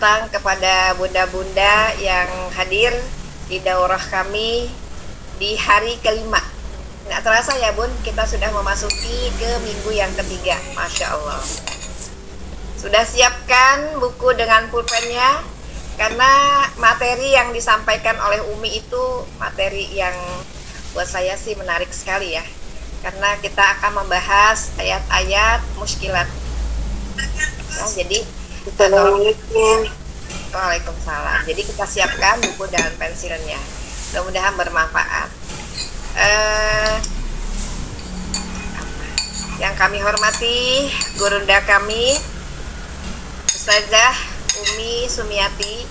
datang kepada bunda-bunda yang hadir di daurah kami di hari kelima. Nggak terasa ya Bun, kita sudah memasuki ke minggu yang ketiga. Masya Allah. Sudah siapkan buku dengan pulpennya, karena materi yang disampaikan oleh Umi itu materi yang buat saya sih menarik sekali ya. Karena kita akan membahas ayat-ayat muskilat. Nah, jadi Assalamualaikum. Waalaikumsalam. Jadi kita siapkan buku dan pensilnya. Mudah-mudahan bermanfaat. Yang kami hormati gurunda kami Ustazah Umi Sumiati,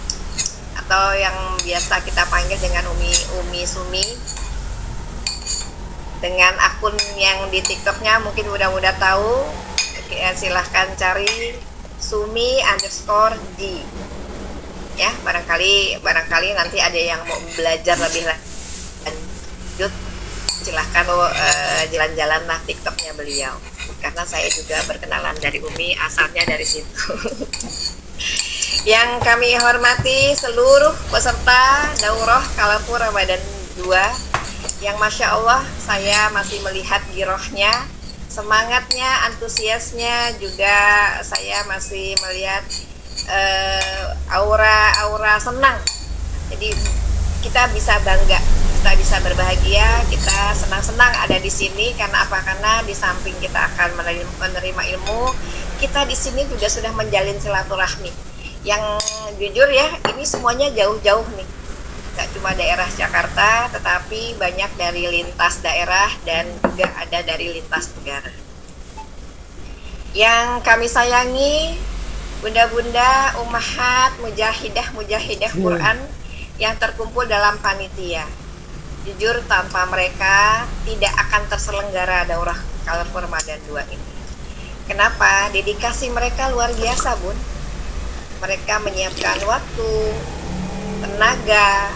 atau yang biasa kita panggil dengan Umi Sumi, dengan akun yang di TikToknya mungkin mudah-mudah tahu. Silahkan cari Sumi_G ya, barangkali nanti ada yang mau belajar lebih lanjut, silahkan jalan-jalan lah TikToknya beliau, karena saya juga berkenalan dari Umi, asalnya dari situ. Yang kami hormati seluruh peserta daurah Kalampur Ramadan 2, yang Masya Allah saya masih melihat girohnya, semangatnya, antusiasnya, juga saya masih melihat aura senang. Jadi kita bisa bangga, kita bisa berbahagia, kita senang-senang ada di sini. Karena apa? Karena di samping kita akan menerima ilmu, kita di sini juga sudah menjalin silaturahmi. Yang jujur ya, ini semuanya jauh-jauh nih. Gak cuma daerah Jakarta, tetapi banyak dari lintas daerah dan juga ada dari lintas negara. Yang kami sayangi, bunda-bunda, ummahat, mujahidah Quran yang terkumpul dalam panitia. Jujur tanpa mereka tidak akan terselenggara daurah Kalampur Ramadan 2 ini. Kenapa? Dedikasi mereka luar biasa, Bun. Mereka menyiapkan waktu, tenaga,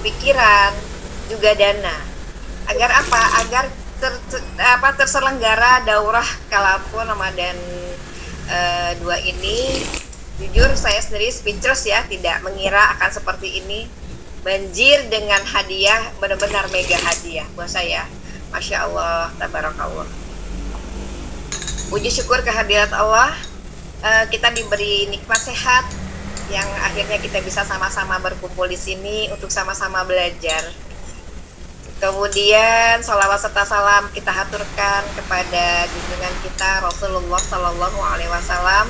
pikiran, juga dana. Agar apa? Agar terselenggara daurah Kalampur Ramadan 2 ini. Jujur saya sendiri speechless ya, tidak mengira akan seperti ini. Banjir dengan hadiah, benar-benar mega hadiah buat saya. Masya Allah, tabarakallah. Puji syukur kehadirat Allah, kita diberi nikmat sehat, yang akhirnya kita bisa sama-sama berkumpul di sini untuk sama-sama belajar. Kemudian salawat serta salam kita haturkan kepada junjungan kita Rasulullah Sallallahu Alaihi Wasallam,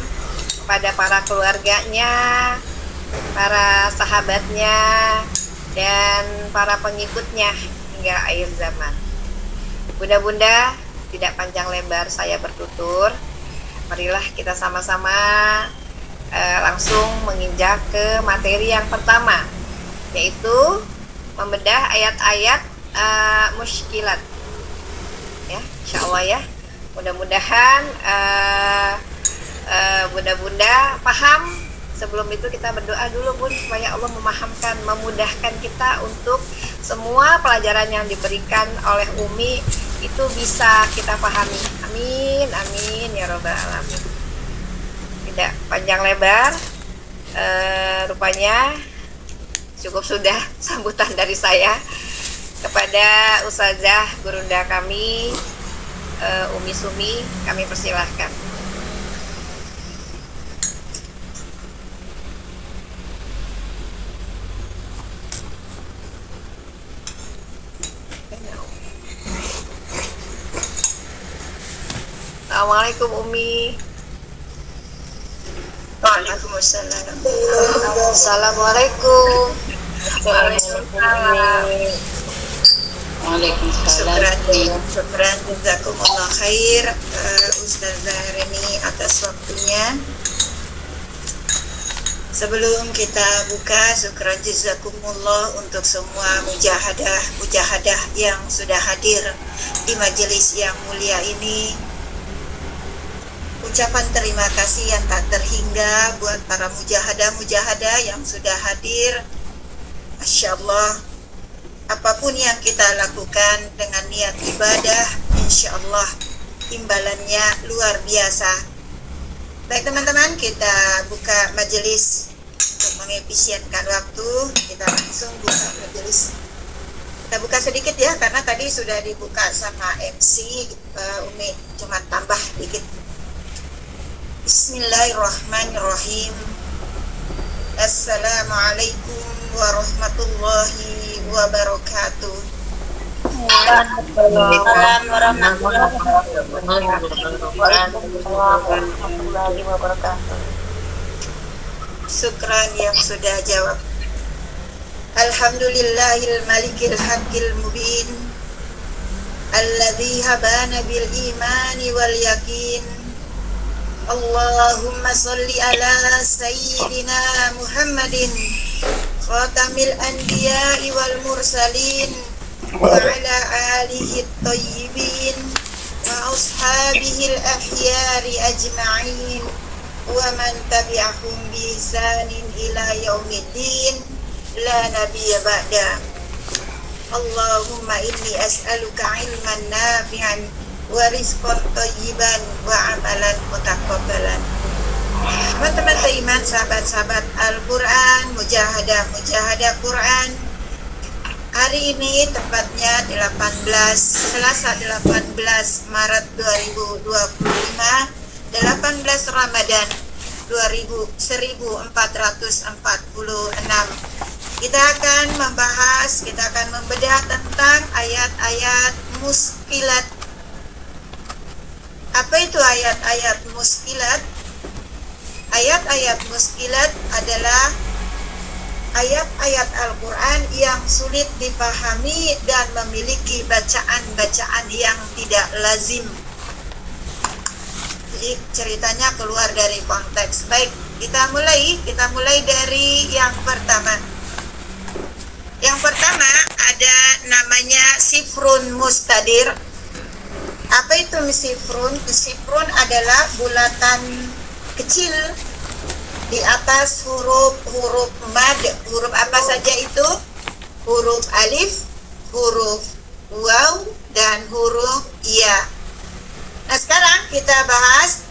kepada para keluarganya, para sahabatnya, dan para pengikutnya hingga akhir zaman. Bunda-bunda, tidak panjang lebar saya bertutur, marilah kita sama-sama langsung menginjak ke materi yang pertama, yaitu membedah ayat-ayat muskilat ya, insyaallah ya. Mudah-mudahan bunda-bunda paham. Sebelum itu kita berdoa dulu Bun, supaya Allah memahamkan, memudahkan kita untuk semua pelajaran yang diberikan oleh Umi itu bisa kita pahami. Amin, amin ya robbal alamin. Tidak panjang lebar, rupanya cukup sudah sambutan dari saya kepada Ustazah gurunda kami Umi Sumi. Kami persilahkan. Assalamualaikum Umi. Waalaikumsalam. Assalamualaikum. Waalaikumsalam. Waalaikumsalam. Syukran jazakumullah khair Ustazah Reni atas waktunya. Sebelum kita buka, syukran jazakumullah untuk semua mujahadah yang sudah hadir di majelis yang mulia ini. Ucapan terima kasih yang tak terhingga buat para mujahadah yang sudah hadir. Masya Allah, apapun yang kita lakukan dengan niat ibadah, insya Allah imbalannya luar biasa. Baik teman-teman, kita buka majelis mengefisienkan waktu, kita langsung buka majelis. Kita buka sedikit ya, karena tadi sudah dibuka sama MC. Umi cuma tambah dikit. Bismillahirrahmanirrahim. Assalamualaikum warahmatullahi wabarakatuh. Waalaikumsalam warahmatullahi wabarakatuh. Syukran yang sudah jawab. Alhamdulillahil malikil haqqil mubin, alladzi habana bil imani wal yakin. Allahumma salli ala sayyidina Muhammadin khatamil anbiya'i wal mursalin wa ala alihi at-tayyibin wa ashabihi al-akhyari ajma'in wa man tabi'ahum bi ihsanin ila yaumiddin la nabiyya ba'da. Allahumma inni as'aluka ilman nafi'an wa rizqan thayyiban wa amalan mutaqabbalan. Teman-teman beriman, sahabat-sahabat Al-Quran, mujahadah Quran, hari ini tepatnya Selasa 18 Maret 2025, 18 Ramadan 1446. Kita akan membedah tentang ayat-ayat muskilat. Apa itu ayat-ayat muskilat? Ayat-ayat muskilat adalah ayat-ayat Al-Quran yang sulit dipahami dan memiliki bacaan-bacaan yang tidak lazim. Jadi ceritanya keluar dari konteks. Baik, kita mulai dari yang pertama. Yang pertama ada namanya sifrun mustadir. Apa itu sifrun? Sifrun adalah bulatan kecil di atas huruf mad. Huruf apa saja itu? Huruf alif, huruf waw, dan huruf ya. Nah, sekarang kita bahas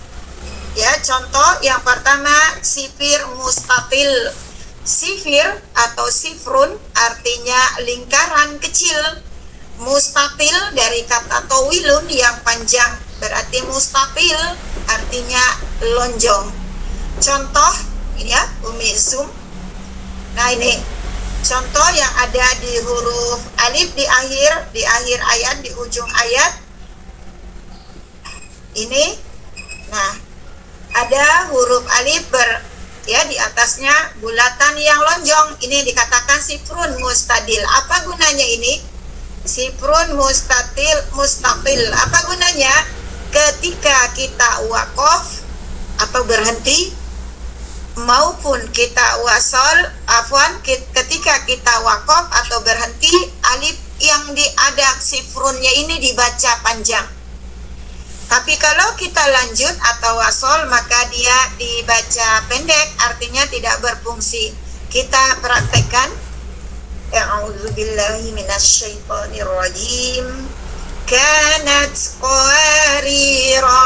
ya contoh yang pertama, sifir mustatil. Sifir atau sifrun artinya lingkaran kecil. Mustatil dari kata tawilun yang panjang, berarti mustatil artinya lonjong. Contoh ini ya, Umi zoom. Nah, ini contoh yang ada di huruf alif di akhir ayat, di ujung ayat. Ini. Nah, ada huruf alif di atasnya bulatan yang lonjong. Ini dikatakan sifrun mustadil. Apa gunanya ini? Sifrun mustaqil. Apa gunanya? Ketika kita wakof atau berhenti, maupun kita ketika kita wakof atau berhenti, alif yang ada sifrunnya ini dibaca panjang. Tapi kalau kita lanjut atau wasol, maka dia dibaca pendek, artinya tidak berfungsi. Kita praktekkan. A'udzubillahi minasyaitonirrajim. Kanat qawarira.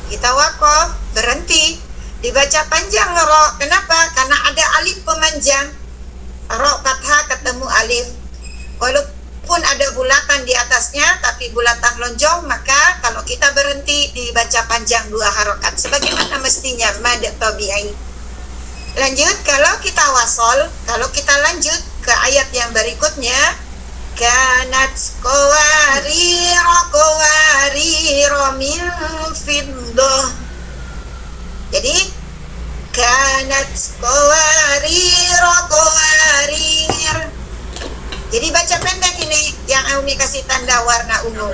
Kita wakof, berhenti, dibaca panjang ro. Kenapa? Karena ada alif pemanjang. Ro fathah ketemu alif. Walaupun ada bulatan di atasnya, tapi bulatan lonjong, maka kalau kita berhenti dibaca panjang 2 harokat sebagaimana mestinya mad tabi'i. Lanjut, kalau kita wasol, kalau kita lanjut ke ayat yang berikutnya, kanat qawarira min fiddah. Jadi kanat qawarir. Jadi baca pendek ini yang Umi kasih tanda warna ungu.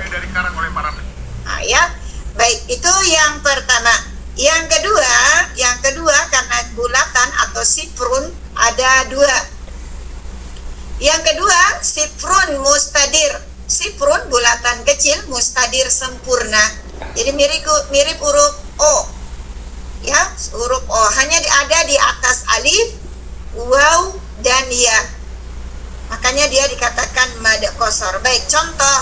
Nah, ya. Baik, itu yang pertama. Yang kedua karena bulatan atau sifrun ada 2. Yang kedua, sifrun mustadir. Sifrun bulatan kecil, mustadir sempurna. Jadi mirip huruf O. Ya, huruf O hanya ada di atas alif, waw, dan ya. Makanya dia dikatakan mad qasar. Baik, contoh.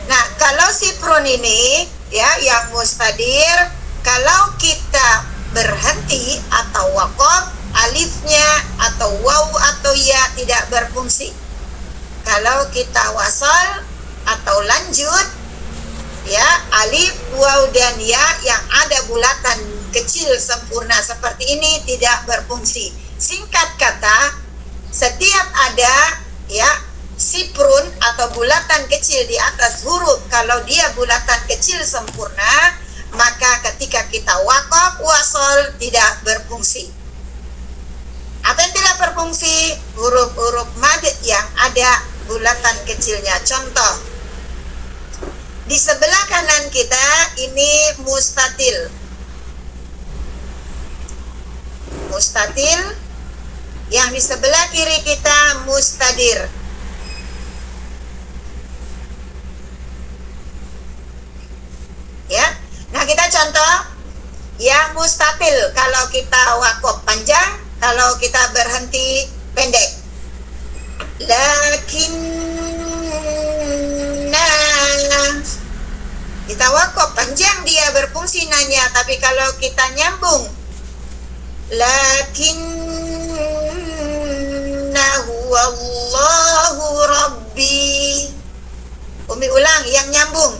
Nah, kalau sifrun ini ya yang mustadir, kalau kita berhenti atau waqaf, alifnya atau waw atau ya tidak berfungsi. Kalau kita wasal atau lanjut, ya, alif, waw, dan ya yang ada bulatan kecil sempurna seperti ini tidak berfungsi. Singkat kata, setiap ada, ya, siprun atau bulatan kecil di atas huruf, kalau dia bulatan kecil sempurna, maka ketika kita wakof, wasol tidak berfungsi. Apa yang tidak berfungsi? Huruf-huruf mad yang ada bulatan kecilnya. Contoh, di sebelah kanan kita ini mustatil. Mustatil. Yang di sebelah kiri kita mustadir. Ya. Nah, kita contoh yang mustatil. Kalau kita wakof panjang, kalau kita berhenti pendek. Lakinna, kita wakof panjang dia berfungsi nanya, tapi kalau kita nyambung, lakinnahu wallahu rabbi. Umi ulang yang nyambung,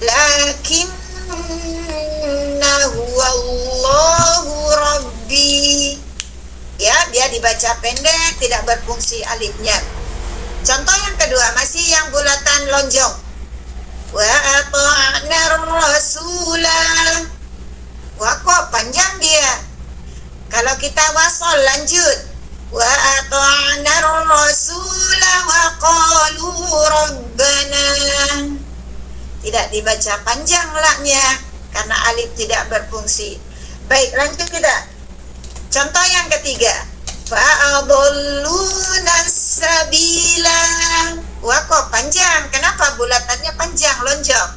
lakinnahu wallahu rabbi. Ya, dia dibaca pendek, tidak berfungsi alifnya. Contoh yang kedua, masih yang bulatan lonjong. Wa ata'nar rasulah. Wakof panjang dia. Kalau kita wasol lanjut, wa ata'nar rasulah wa qalu rabbana. Tidak dibaca panjang laknya karena alif tidak berfungsi. Baik, lanjut kita. Contoh yang ketiga, fa'adalluna sabila. Wakof panjang. Kenapa bulatannya panjang, lonjong?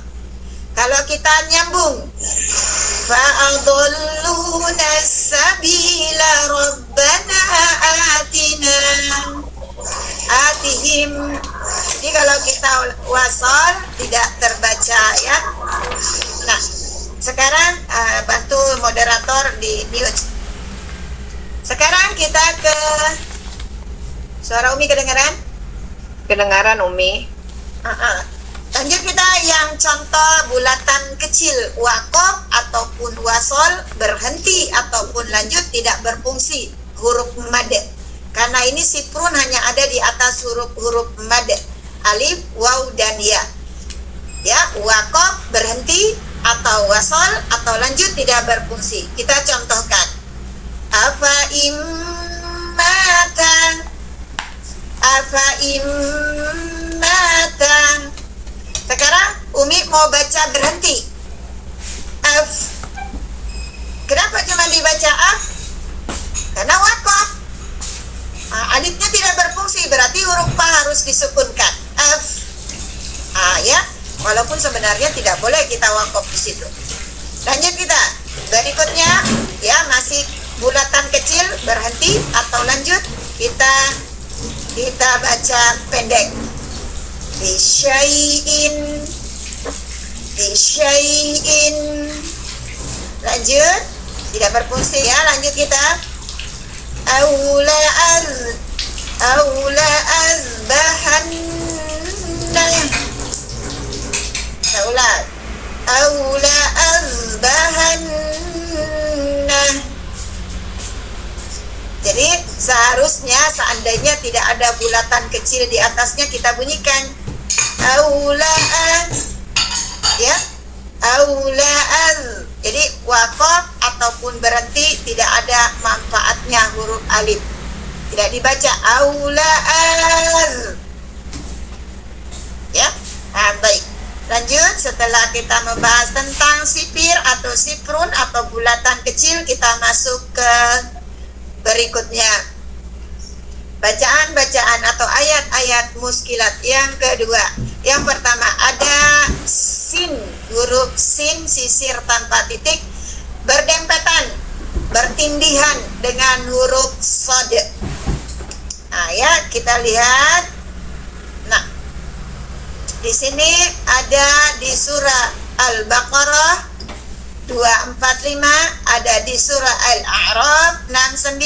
Kalau kita nyambung, fa'adalluna sabila rabbana atina. Atihim. Jadi kalau kita wasol tidak terbaca, ya. Nah, sekarang bantu moderator di mute. Sekarang kita ke suara Umi kedengaran? Kedengaran, Umi. Lanjut kita yang contoh bulatan kecil, wakof ataupun wasol, berhenti ataupun lanjut tidak berfungsi, huruf mad. Karena ini siprun hanya ada di atas huruf mad, alif, waw, dan ya. Ya, wakof berhenti atau wasol atau lanjut tidak berfungsi. Kita contohkan. Afa immatan. Sekarang Umi mau baca berhenti. Af. Kenapa cuma dibaca af? Karena wakof. Alifnya tidak berfungsi, berarti huruf fa harus disukunkan. Af. Ya, walaupun sebenarnya tidak boleh kita wakof di situ. Lanjut kita. Berikutnya, ya, masih bulatan kecil, berhenti atau lanjut, kita baca pendek. Bisyai'in. Lanjut, tidak berfungsi, ya. Lanjut kita. Aula azbahanna. Aula azbahanna. Jadi seharusnya seandainya tidak ada bulatan kecil di atasnya, kita bunyikan aula'an, ya, aula'an. Jadi wakof ataupun berhenti tidak ada manfaatnya huruf alif, tidak dibaca aula'an, ya. Baik, lanjut. Setelah kita membahas tentang sipir atau siprun atau bulatan kecil, kita masuk ke berikutnya, bacaan-bacaan atau ayat-ayat muskilat yang kedua. Yang pertama ada sin, huruf sin sisir tanpa titik berdempetan, bertindihan dengan huruf sod. Nah, ya, kita lihat. Nah, di sini ada di surah Al-Baqarah 2 245 ada di surah Al-A'raf 69,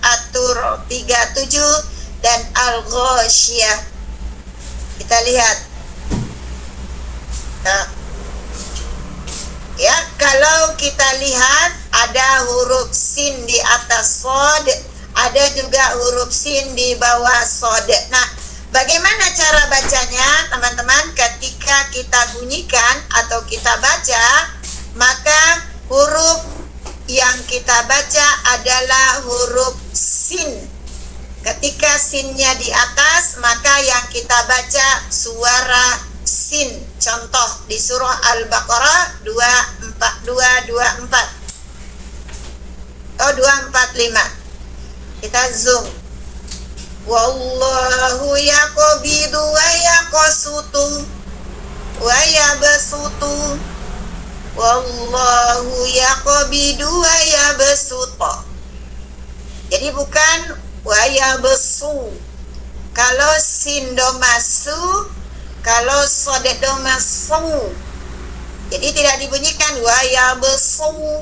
At-Tur 37, dan Al-Ghasyiyah. Kita lihat. Nah, ya, kalau kita lihat ada huruf sin di atas shad, ada juga huruf sin di bawah shad. Nah, bagaimana cara bacanya, teman-teman? Ketika kita bunyikan atau kita baca, maka huruf yang kita baca adalah huruf sin. Ketika sinnya di atas, maka yang kita baca suara sin. Contoh di surah Al-Baqarah 245. Kita zoom. Wallahu yaqbidu wa yaqsutu wa yabsutu. Wallahu yaqbidu wa yabsutu. Jadi bukan wa yabsu. Kalau sin domasu, kalau sod domasu. Jadi tidak dibunyikan wa yabsu,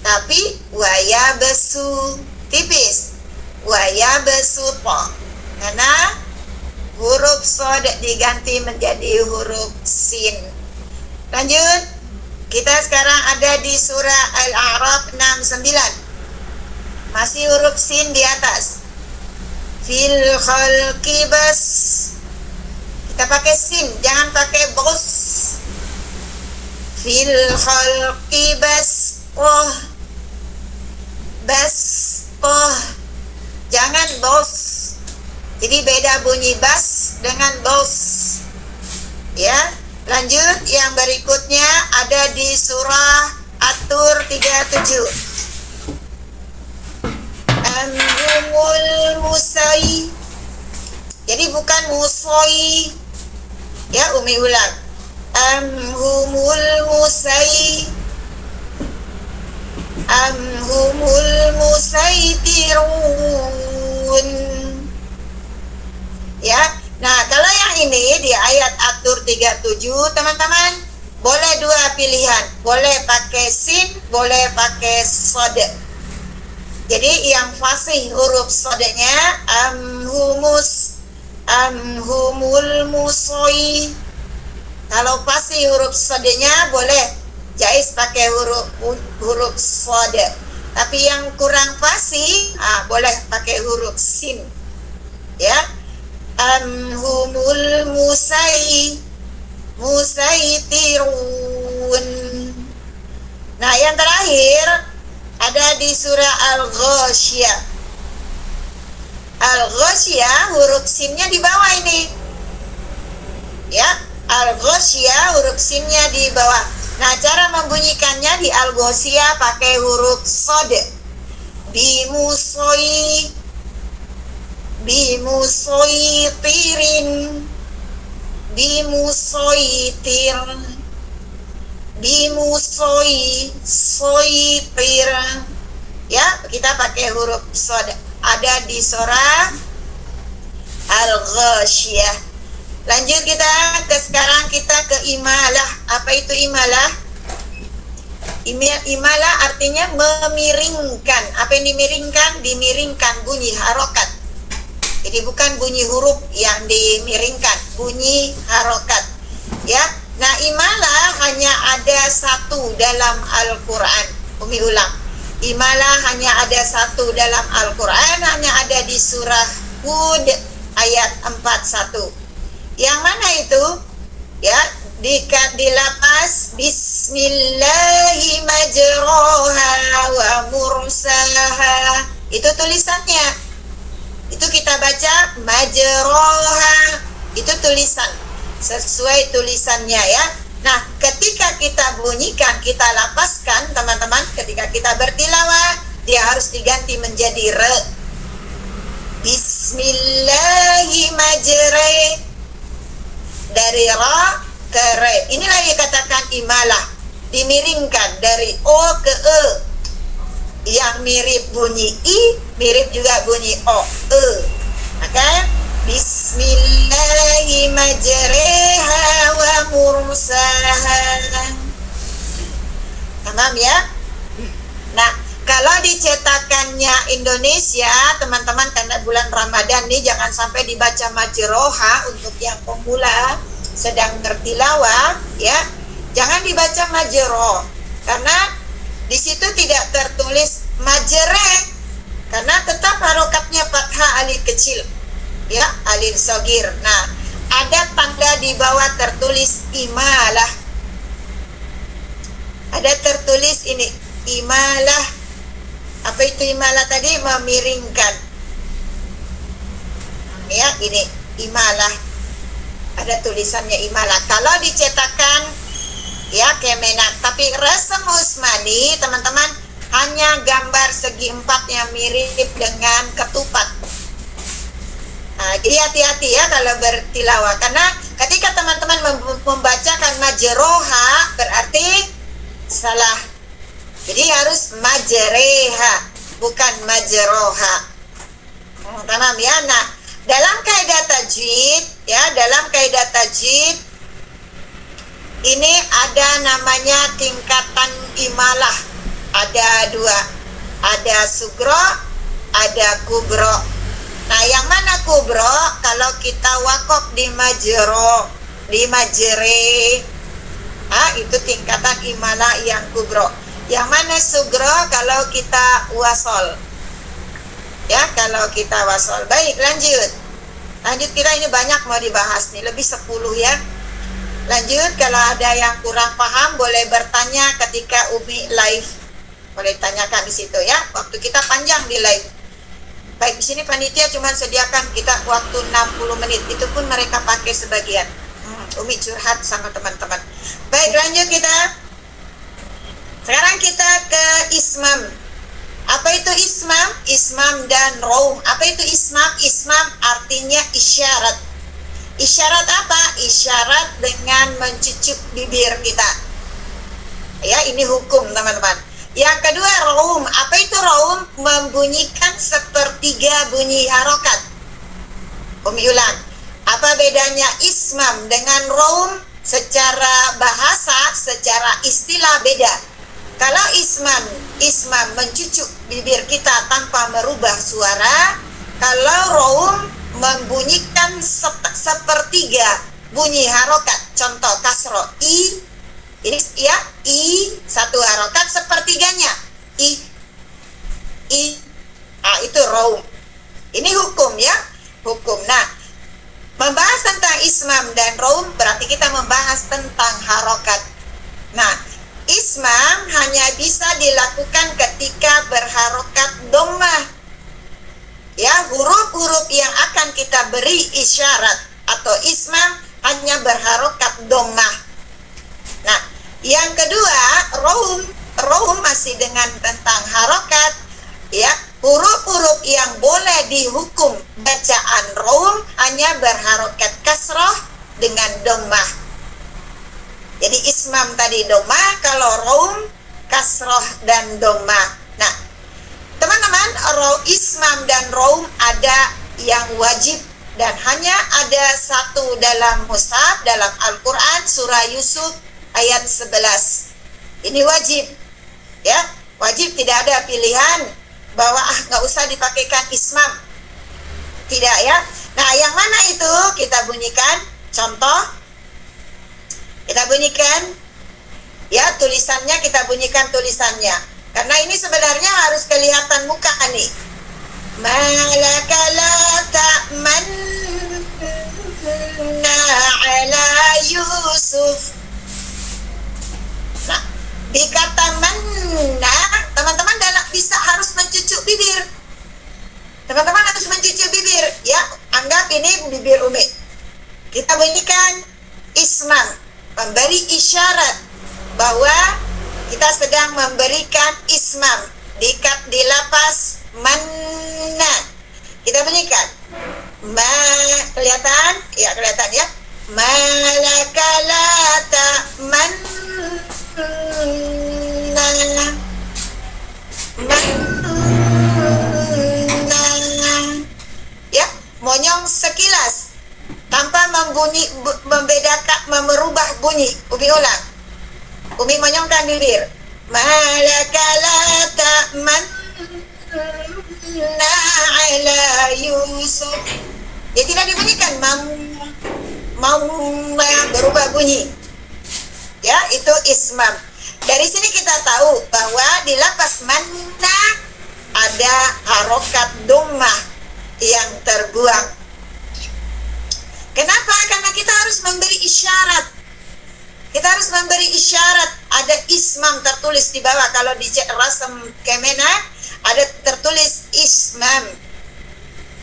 tapi wa yabsu, tipis. Wa yabsutu. Karena huruf sod diganti menjadi huruf sin. Lanjut. Kita sekarang ada di surah Al-A'raf 69. Masih huruf sin di atas. Fil khalqi bas. Kita pakai sin, jangan pakai bos. Fil khalqi bas. Oh. Bas. Oh. Jangan bos. Jadi beda bunyi bas dengan bos. Ya. Lanjut, yang berikutnya ada di surah At-Tur 37. Amrumul musai. Jadi bukan musoi. Ya, Umi ulang. Amhumul musai. Amhumul musaitirun. Ya. Nah, kalau yang ini di ayat At-Tur 37, teman-team, boleh dua pilihan. Boleh pakai sin, boleh pakai sod. Jadi yang fasih huruf sodnya amhumul musoi. Kalau fasih huruf sodnya boleh jais pakai huruf sod. Tapi yang kurang fasih, boleh pakai huruf sin. Ya. Amhumul musaitirun. Nah, yang terakhir ada di surah Al-Ghasyiyah. Al-Ghasyiyah huruf sinnya di bawah ini. Ya, Al-Ghasyiyah huruf sinnya di bawah. Nah, cara membunyikannya di Al-Ghasyiyah pakai huruf sod. Bimusoitirin, bimusoitir, bimusoitir. Ya, kita pakai huruf sod. Ada di surah Al-Ghasyiyah. Lanjut sekarang kita ke imalah. Apa itu imalah? Imalah artinya memiringkan. Apa yang dimiringkan? Dimiringkan bunyi harokat. Jadi bukan bunyi huruf yang dimiringkan, bunyi harokat. Ya. Nah, imalah hanya ada satu dalam Al-Quran. Umi ulang. Imalah hanya ada satu dalam Al-Quran, hanya ada di surah Hud ayat 41. Yang mana itu? Ya, di lapas Bismillahi majroha wa mursaha. Itu tulisannya. Itu kita baca majroha. Itu tulisan. Sesuai tulisannya ya. Nah, ketika kita bunyikan, kita lapaskan, teman-teman, ketika kita bertilawah, dia harus diganti menjadi re. Bismillahi majre. Dari ra ke re. Inilah yang dikatakan imalah. Dimiringkan dari o ke e. Yang mirip bunyi i, mirip juga bunyi o, e. Maka Bismillahi majreha wa mursaha. Tamam ya. Nah, kalau dicetakannya Indonesia, teman-teman, karena bulan Ramadan nih jangan sampai dibaca majroha untuk yang pemula sedang bertilawah ya. Jangan dibaca majroh karena di situ tidak tertulis majreh karena tetap harokatnya fathah alif kecil ya, alif sogir. Nah, ada tanda di bawah tertulis imalah. Ada tertulis ini imalah. Apa itu imalah tadi? Memiringkan. Ya, ini imalah. Ada tulisannya imalah. Kalau dicetakan ya Kemenak, tapi Resem Usmani teman-teman hanya gambar segi empat yang mirip dengan ketupat. Nah, jadi hati-hati ya kalau bertilawah, karena ketika teman-teman membacakan majroha berarti salah. Jadi harus majreha, bukan majroha. Tamam ya. Nah, dalam kaidah tajwid ya, dalam kaidah tajwid ini ada namanya tingkatan imalah. Ada dua, ada sugro, ada kubro. Nah, yang mana kubro? Kalau kita wakaf di majro, di majre, itu tingkatan imalah yang kubro. Yang mana sugro? Kalau kita wasol, ya, kalau kita wasol. Baik, lanjut kita, ini banyak mau dibahas nih, lebih 10 ya. Lanjut, kalau ada yang kurang paham boleh bertanya ketika Umi live, boleh tanyakan di situ ya. Waktu kita panjang di live. Baik, di sini panitia cuma sediakan kita waktu 60 menit, itu pun mereka pakai sebagian. Umi curhat sama teman-teman. Baik, lanjut kita. Sekarang kita ke ismam. Apa itu ismam? Ismam dan raum. Apa itu ismam? Ismam artinya isyarat. Isyarat apa? Isyarat dengan mencucuk bibir kita. Ya, ini hukum teman-teman. Yang kedua, raum. Apa itu raum? Membunyikan sepertiga bunyi harokat. Umi ulang. Apa bedanya ismam dengan raum? Secara bahasa, secara istilah beda. Kalau ismam mencucuk bibir kita tanpa merubah suara. Kalau raum membunyikan sepertiga bunyi harokat. Contoh kasro i, ini ya, i satu harokat sepertiganya i. Itu raum. Ini hukum ya, hukum. Nah, membahas tentang ismam dan raum berarti kita membahas tentang harokat. Nah, ismam hanya bisa dilakukan ketika berharokat dhammah. Ya, huruf-huruf yang akan kita beri isyarat atau ismam hanya berharokat dhammah. Nah, yang kedua, raum masih dengan tentang harokat. Ya, huruf-huruf yang boleh dihukum bacaan raum hanya berharokat kasroh dengan dhammah. Jadi ismam tadi dhammah, kalau raum kasroh dan dhammah. Nah, teman-teman, ismam dan raum ada yang wajib dan hanya ada satu dalam mushaf, dalam Al-Quran, surah Yusuf ayat 11. Ini wajib ya, wajib, tidak ada pilihan bahwa nggak usah dipakaikan ismam, tidak ya. Nah, yang mana itu kita bunyikan contoh, kita bunyikan ya, tulisannya kita bunyikan tulisannya, karena ini sebenarnya harus kelihatan muka nih. Malaka la ta'manna ala Yusuf. Nah, di kata manna, teman-teman bisa harus mencucuk bibir. Teman-teman harus mencucuk bibir ya. Anggap ini bibir Umi. Kita bunyikan ismam, memberi isyarat bahwa kita sedang memberikan ismam di lapas manna. Kita bunyikan kelihatan? Ya, kelihatan ya. Malaka la ta'manna ya, monyong sekilas tanpa membedakan, merubah bunyi. Umi ulang. Umi monyongkan bibir. malaka la ta'manna ala Yusuf. Dia tidak dibunyikan mau berubah bunyi. Ya, itu ismam. Dari sini kita tahu bahwa di lafaz manna ada harokat dhammah yang terbuang. Kenapa? Karena kita harus memberi isyarat. Kita harus memberi isyarat. Ada ismam tertulis di bawah. Kalau di rasam Kemenak ada tertulis ismam.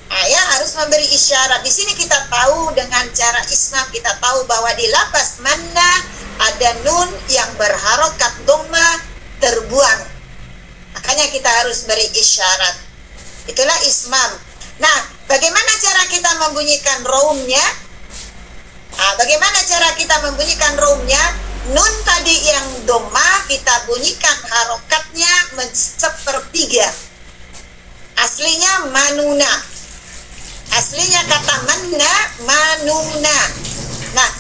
Ya, harus memberi isyarat. Di sini kita tahu dengan cara ismam, kita tahu bahwa di lafaz manna ada nun yang berharokat dhammah terbuang. Makanya kita harus beri isyarat. Itulah ismam. Nah, bagaimana cara kita membunyikan raumnya? Bagaimana cara kita membunyikan raumnya? Nun tadi yang dhammah kita bunyikan harokatnya sepertiga. Aslinya manuna. Aslinya kata manna, manuna. Nah,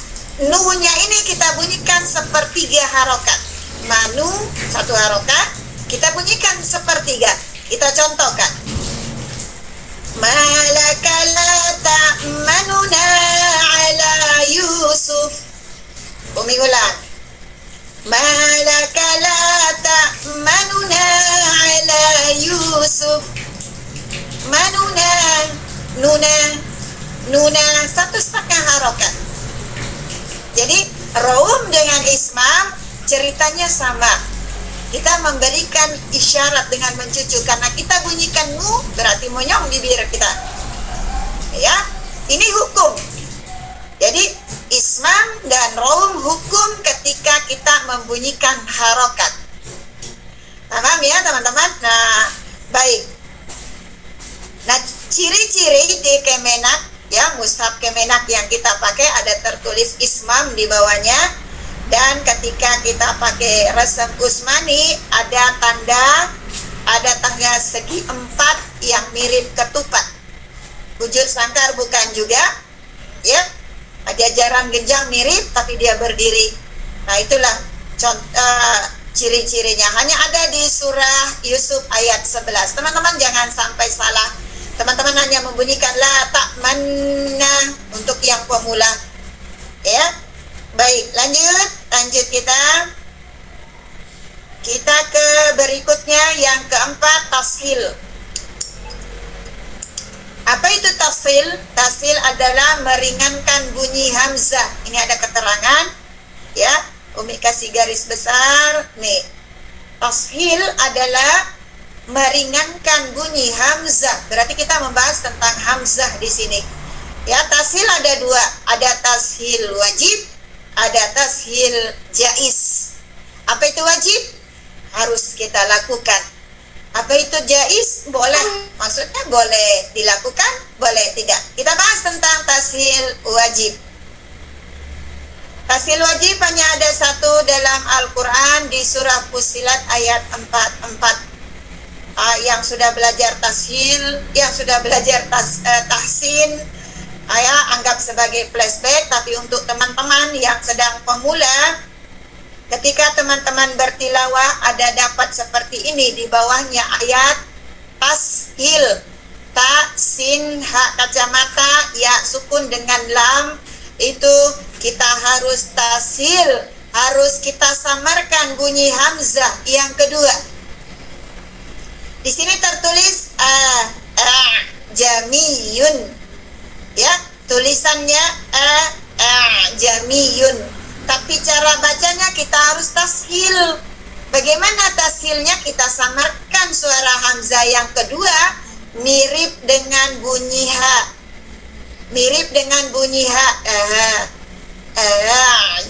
nunya ini kita bunyikan sepertiga harokat. Manu, satu harokat, kita bunyikan sepertiga. Kita contohkan. Malaka la ta'manuna ala Yusuf. Umi ulang. Malaka la ta'manuna ala Yusuf. Manuna, nuna, satu setengah harokat. Jadi raum dengan ismam ceritanya sama. Kita memberikan isyarat dengan mencucu, karena kita bunyikan nu berarti monyong bibir kita. Ya, ini hukum. Jadi ismam dan raum hukum ketika kita membunyikan harokat. Paham ya teman-teman? Nah, baik. Nah, ciri-ciri di Kemenak, ya, mushaf Kemenak yang kita pakai ada tertulis ismam di bawahnya. Dan ketika kita pakai resep Usmani ada tanda segi 4 yang mirip ketupat. Bujur sangkar bukan juga, ya. Jajaran genjang mirip tapi dia berdiri. Nah, itulah ciri-cirinya. Hanya ada di surah Yusuf ayat 11. Teman-teman jangan sampai salah. Teman-teman hanya membunyikan la ta'manna untuk yang pemula. Ya. Baik, lanjut kita ke berikutnya yang keempat, tashil. Apa itu tashil? Tashil adalah meringankan bunyi hamzah. Ini ada keterangan, ya. Umi kasih garis besar nih. Tashil adalah meringankan bunyi hamzah. Berarti kita membahas tentang hamzah di sini. Ya, tashil ada dua, ada tashil wajib, ada tashil jaiz. Apa itu wajib? Harus kita lakukan. Apa itu jaiz? Boleh. Maksudnya boleh dilakukan, boleh tidak. Kita bahas tentang tashil wajib. Tashil wajib hanya ada satu dalam Al-Quran di surah Fussilat ayat 44. Yang sudah belajar tashil, yang sudah belajar tahsin, anggap sebagai flashback. Tapi untuk teman-teman yang sedang pemula, ketika teman-teman bertilawah ada dapat seperti ini di bawahnya ayat tashil, ta, sin, ha kacamata, ya sukun dengan lam, itu kita harus tashil, harus kita samarkan bunyi hamzah yang kedua. Di sini tertulis jamiyun. Ya, tulisannya jamiyun. Tapi cara bacanya kita harus tashil. Bagaimana tashilnya? Kita samarkan suara hamzah yang kedua mirip dengan bunyi ha. Mirip dengan bunyi ha.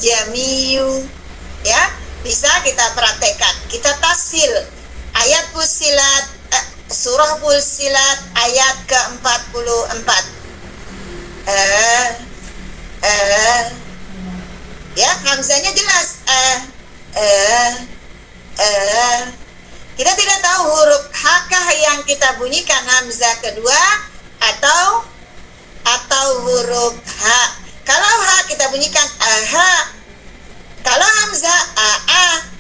Jamiyu. Ya, bisa kita praktekkan. Kita tashil. Ayat Fussilat, surah Fussilat ayat ke-44. Ya, hamzanya jelas. Kita tidak tahu huruf hakah yang kita bunyikan hamzah kedua atau huruf ha. Kalau ha kita bunyikan aha. Kalau hamzah aa.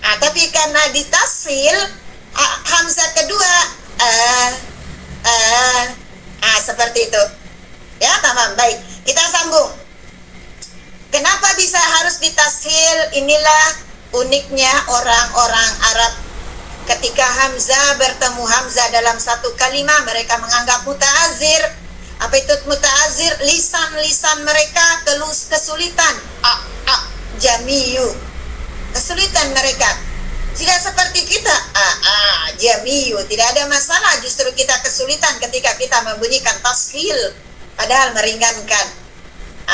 Tapi karena ditasil hamzah kedua seperti itu. Ya, tamam. Baik, kita sambung. Kenapa bisa harus ditasil? Inilah uniknya orang-orang Arab. Ketika hamzah bertemu hamzah dalam satu kalimat, mereka menganggap muta'azir. Apa itu muta'azir? Lisan-lisan mereka kesulitan. Jamiyu. Kesulitan mereka. Tidak seperti kita. Jamiyu. Tidak ada masalah. Justru kita kesulitan ketika kita membunyikan tashil. Padahal meringankan.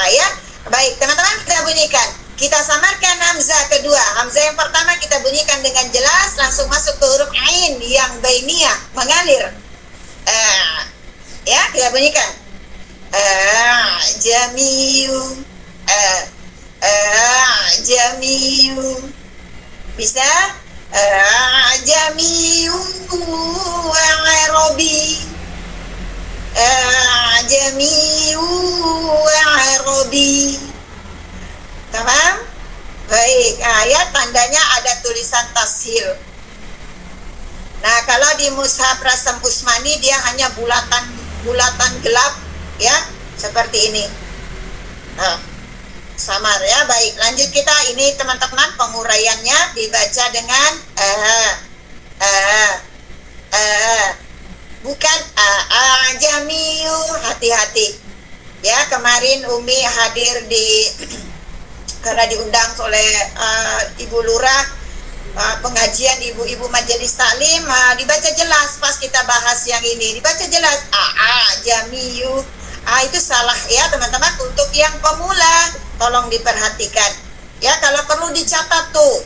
Ya. Baik, teman-teman, kita bunyikan. Kita samarkan hamzah kedua. Hamzah yang pertama kita bunyikan dengan jelas, langsung masuk ke huruf ain yang bainiyah, mengalir. Ya, kita bunyikan. Jamiyu. Jamiyu. Bisa? Jamiyu Arabi. Jamiu Arabi. Tamam? Baik. Ya, tandanya ada tulisan tashil. Nah, kalau di mushaf Rasam Usmani dia hanya bulatan gelap, ya, seperti ini. Samar, ya. Baik, lanjut kita. Ini teman-teman penguraiannya dibaca dengan bukan jamiu. Hati-hati. Ya, kemarin Umi hadir karena diundang oleh Ibu Lurah, pengajian ibu-ibu majelis taklim, dibaca jelas pas kita bahas yang ini, dibaca jelas jamiu. Itu salah, ya teman-teman. Untuk yang pemula tolong diperhatikan, ya. Kalau perlu dicatat tuh,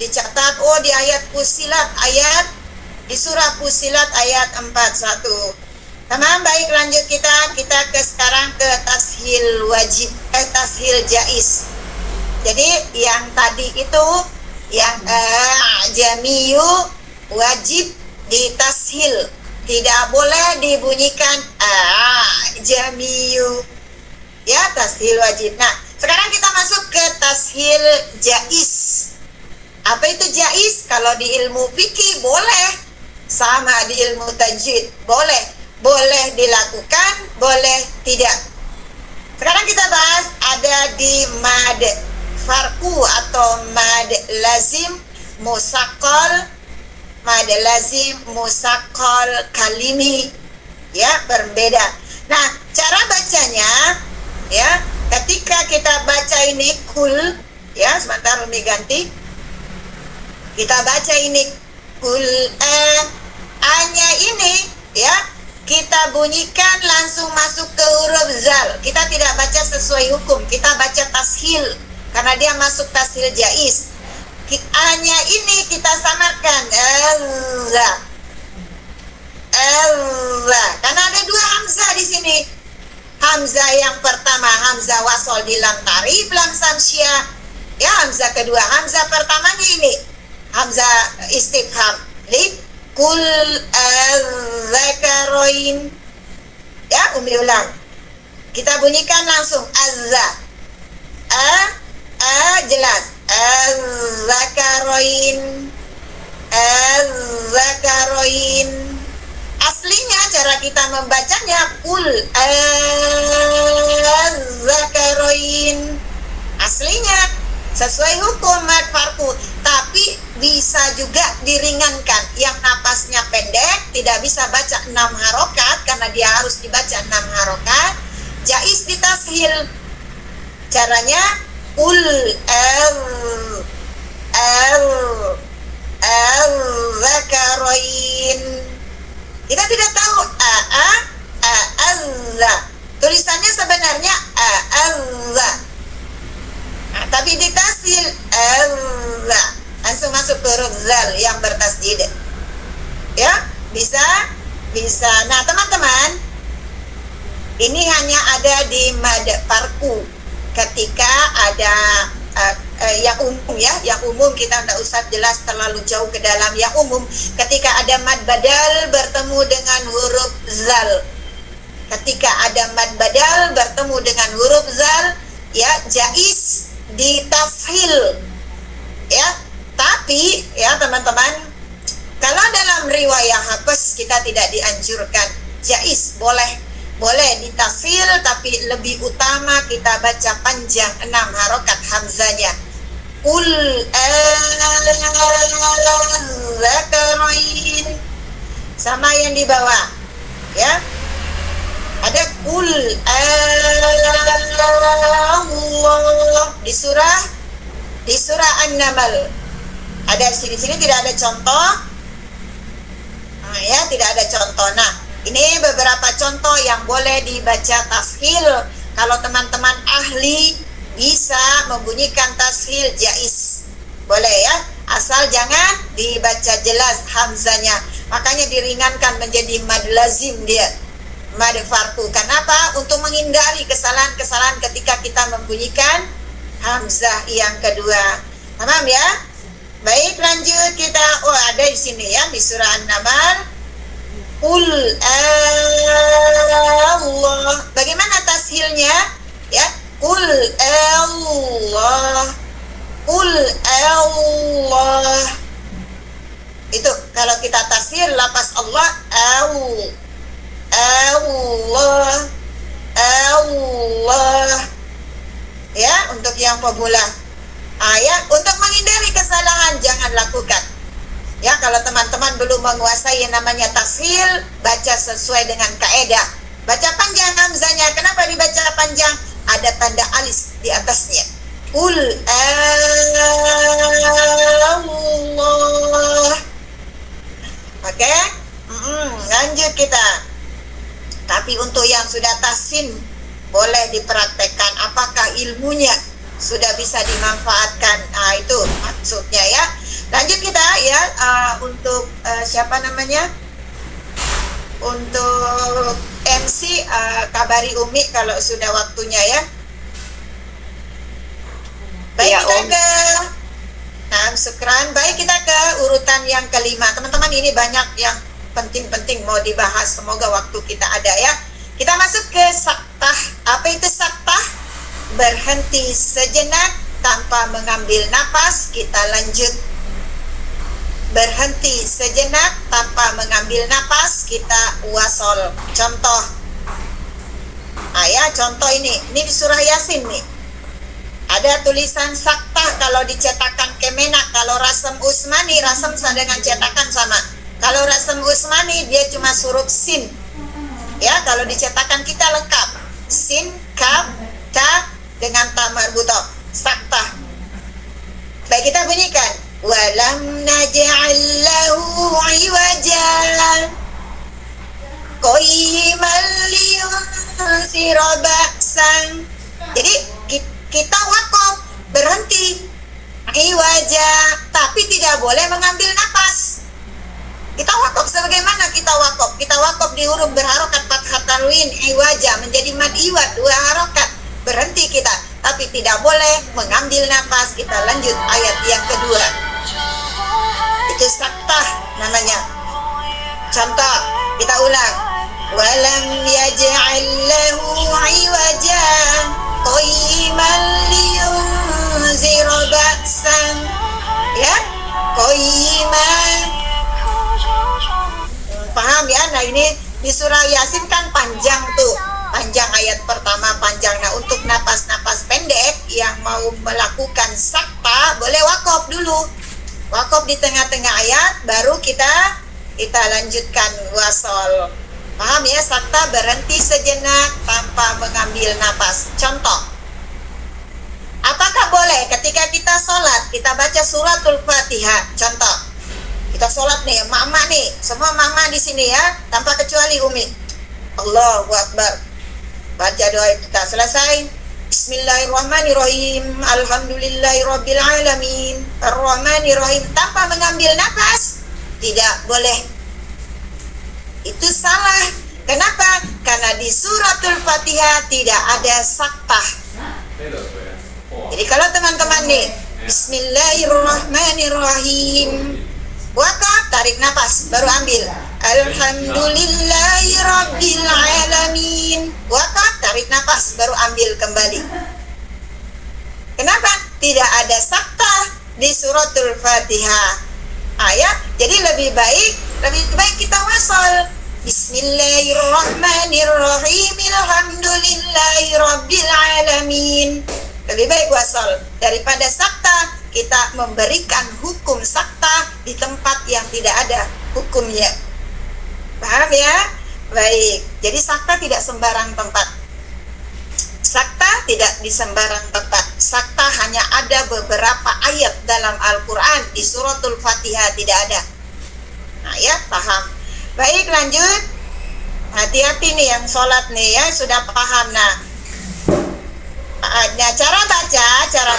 dicatat. Di ayat Fussilat, di surah Fussilat ayat 41. Tamam. Baik, lanjut kita sekarang ke tashil wajib, tashil jaiz. Jadi yang tadi itu yang jamiu wajib ditashil, tidak boleh dibunyikan jamiu, ya, tashil wajib. Nah, sekarang kita masuk ke tashil jaiz. Apa itu jaiz? Kalau di ilmu fikih boleh, sama di ilmu tajwid boleh dilakukan, boleh tidak. Sekarang kita bahas ada di mad farku atau mad lazim musaqqal, mad lazim musaqqal kalimi, ya, berbeda. Nah, cara bacanya, ya, ketika kita baca ini kul, ya, sebentar Umi ganti. Kita baca ini kul A-nya ini, ya, kita bunyikan langsung masuk ke huruf zal. Kita tidak baca sesuai hukum, kita baca tashil karena dia masuk tashil jaiz. A-nya ini kita samarkan Allah. Karena ada dua hamzah di sini. Hamzah yang pertama hamzah wasol di lam tarif, lam samsyah. Ya, hamzah kedua, hamzah pertamanya ini hamzah istifham. Kul az-zakaroin. Ya, Umi ulang. Kita bunyikan langsung azza. Jelas. Az-zakaroin. Az-zakaroin. Aslinya cara kita membacanya kul az-zakaroin. Aslinya sesuai hukum mad farku, tapi bisa juga diringankan. Yang napasnya pendek tidak bisa baca 6 harokat karena dia harus dibaca 6 harokat. Jaiz ditashil. Caranya ul al-zakaroin. Kita tidak tahu Allah. Tulisannya sebenarnya Allah. Tapi ditashil Allah. Langsung masuk ke huruf zal yang bertasdid. Ya, bisa. Nah, teman-teman, ini hanya ada di mad farku. Ketika ada yang umum, ya, yang umum kita tidak usah jelas terlalu jauh ke dalam. Yang umum, ketika ada mad badal bertemu dengan huruf zal. Ketika ada mad badal bertemu dengan huruf zal, ya, jaiz ditashil, ya. Tapi Tapi ya teman-teman, kalau dalam riwayah hafs kita tidak dianjurkan, jaiz, boleh ditafsir, tapi lebih utama kita baca panjang 6 harokat hamzanya. Qul adzakarain, sama yang di bawah ya, ada qul Allah di surah An-Naml. Ada di sini tidak ada contoh. Ya, tidak ada contoh. Nah, ini beberapa contoh yang boleh dibaca tashil. Kalau teman-teman ahli bisa membunyikan tashil, jaiz, boleh ya, asal jangan dibaca jelas hamzanya. Makanya diringankan menjadi mad lazim, dia mad farku. Kenapa? Untuk menghindari kesalahan-kesalahan ketika kita membunyikan hamzah yang kedua. Paham ya? Baik, lanjut kita. Oh, ada di sini ya, di surah An-Naml. Qul Allah. Bagaimana tashilnya? Ya, qul Allah. Qul Allah. Itu kalau kita tashil lapas Allah, Allah. Allah. Ya, untuk yang pemula. Ya, untuk menghindari kesalahan jangan lakukan. Ya, kalau teman-teman belum menguasai yang namanya tashil, baca sesuai dengan kaidah. Baca panjang hamzanya. Kenapa dibaca panjang? Ada tanda alis di atasnya. Qul Allah. Oke? Lanjut kita. Tapi untuk yang sudah tahsin, boleh dipraktekkan apakah ilmunya sudah bisa dimanfaatkan. Nah, itu maksudnya ya. Lanjut kita ya, untuk siapa namanya? Untuk MC, kabari Umi kalau sudah waktunya ya. Baik, ya, kita ke syukran. Baik, kita ke urutan yang kelima. Teman-teman, ini banyak yang penting-penting mau dibahas. Semoga waktu kita ada ya. Kita masuk ke saktah. Apa itu saktah? Berhenti sejenak tanpa mengambil napas. Kita lanjut. Berhenti sejenak tanpa mengambil napas, kita wasol. Contoh. Ya, contoh ini di surah Yasin nih. Ada tulisan saktah kalau dicetakan Kemenak. Kalau Rasem Usmani, Rasem dengan cetakan sama. Kalau Rasem Usmani dia cuma huruf sin. Ya, kalau dicetakan kita lengkap. Sin, kaf, ta dengan ta marbutoh. Saktah. Baik, kita bunyikan. Walam naj'al lahu 'iwajan qayyiman liyunzira ba'san. Jadi kita wakaf, berhenti, iwaja, tapi tidak boleh mengambil napas. Kita wakaf sebagaimana kita wakaf? Kita wakaf di huruf berharokat fathah tanwin, iwaja menjadi mad iwad, 2 harokat. Berhenti kita, tapi tidak boleh mengambil napas. Kita lanjut ayat yang kedua. Itu saktah namanya. Contoh, kita ulang. Walam yaj'al lahu 'iwajan qayyiman liyunzira ba'san. Ya, qayyiman. Paham ya? Nah, ini di surah Yasin kan panjang tuh. Panjang ayat pertama, panjang. Nah, untuk napas-napas pendek yang mau melakukan sakta, boleh wakaf dulu. Wakaf di tengah-tengah ayat, baru kita lanjutkan wasol. Paham ya? Sakta berhenti sejenak tanpa mengambil napas. Contoh. Apakah boleh ketika kita sholat, kita baca suratul Fatihah? Contoh. Kita sholat nih, mama nih. Semua mama di sini ya, tanpa kecuali Umi. Allahu Akbar. Baca doa kita selesai. Bismillahirrahmanirrahim. Alhamdulillahirabbil alamin. Arrahmanirrahim. Tanpa mengambil napas, tidak boleh. Itu salah. Kenapa? Karena di suratul Fatihah tidak ada saktah. Jadi kalau teman-teman nih, Bismillahirrahmanirrahim, wakaf, tarik napas, baru ambil. Alhamdulillahirabbil alamin, wakaf, tarik napas, baru ambil kembali. Kenapa? Tidak ada saktah. di suratul Fatihah. Ya, jadi lebih baik kita wasol. Bismillahirrahmanirrahim. Alhamdulillahirabbil alamin. Lebih baik wasol daripada sakta. Kita memberikan hukum sakta di tempat yang tidak ada hukumnya. Paham ya? Baik. Jadi sakta tidak sembarang tempat. Sakta tidak di sembarang tempat. Sakta hanya ada beberapa ayat dalam Al-Quran. Di suratul Fatihah tidak ada. Nah ya, paham. Baik, lanjut. Hati-hati nih yang sholat nih ya, sudah paham. Nah, cara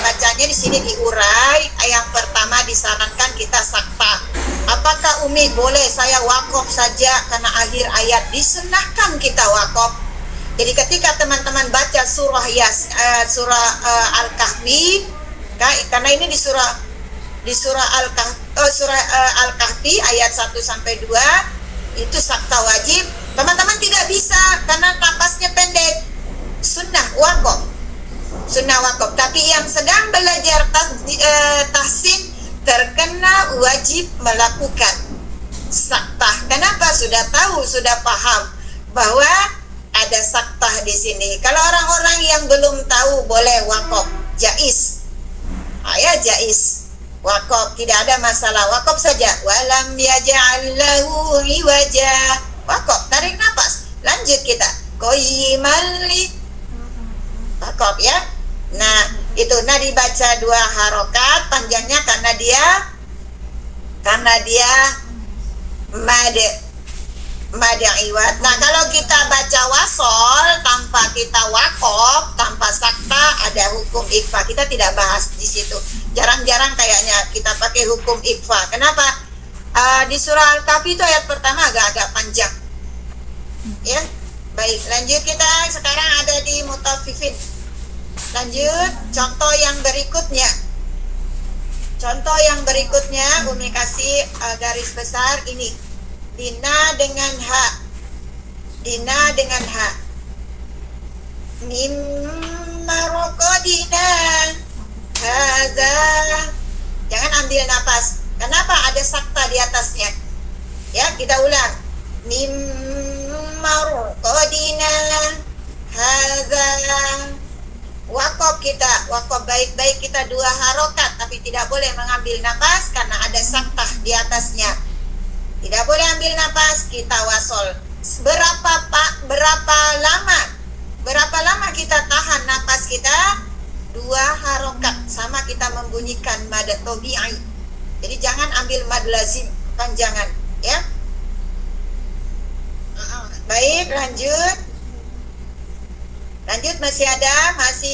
bacanya di sini diurai. Yang pertama disarankan kita sakta. Apakah Umi boleh saya wakaf saja karena akhir ayat? Disunahkan kita wakaf. Jadi ketika teman-teman baca surah Al-Kahfi, karena ini di surah Al-Kahfi ayat 1 sampai 2 itu sakta wajib. Teman-teman tidak bisa karena napasnya pendek. Sunnah wakaf. Tapi yang sedang belajar tahsin terkena wajib melakukan sakta. Kenapa? Sudah tahu, sudah paham bahwa ada sakta di sini. Kalau orang-orang yang belum tahu boleh wakaf, jaiz. Ya jaiz. Wakaf tidak ada masalah, wakaf saja. Walam yaj'al lahu iwaja. Wakaf, tarik nafas. Lanjut kita. Qayyiman li wakaf ya. Nah, itu dibaca 2 harokat panjangnya karena dia mad iwad. Nah, kalau kita baca wasol tanpa kita wakaf, tanpa sakta, ada hukum ikhfa. Kita tidak bahas di situ. Jarang-jarang kayaknya kita pakai hukum ikhfa. Kenapa? Di surah Al-Kahfi itu ayat pertama agak panjang. Ya. Baik, lanjut kita. Sekarang ada di Mutaffifin. Lanjut, contoh yang berikutnya. Umi kasih garis besar ini. Dina dengan ha. Mimma rokodina hadza. Jangan ambil napas. Kenapa? Ada sakta di atasnya. Ya, kita ulang. Mimma rokodina hadza. Wakaf baik-baik kita 2 harokat, tapi tidak boleh mengambil napas karena ada sakta di atasnya. Tidak boleh ambil napas, kita wasol. Berapa lama kita tahan napas kita? 2 harokat, sama kita membunyikan mad tabi'i. Jadi jangan ambil mad lazim, panjangan, ya. Baik, lanjut masih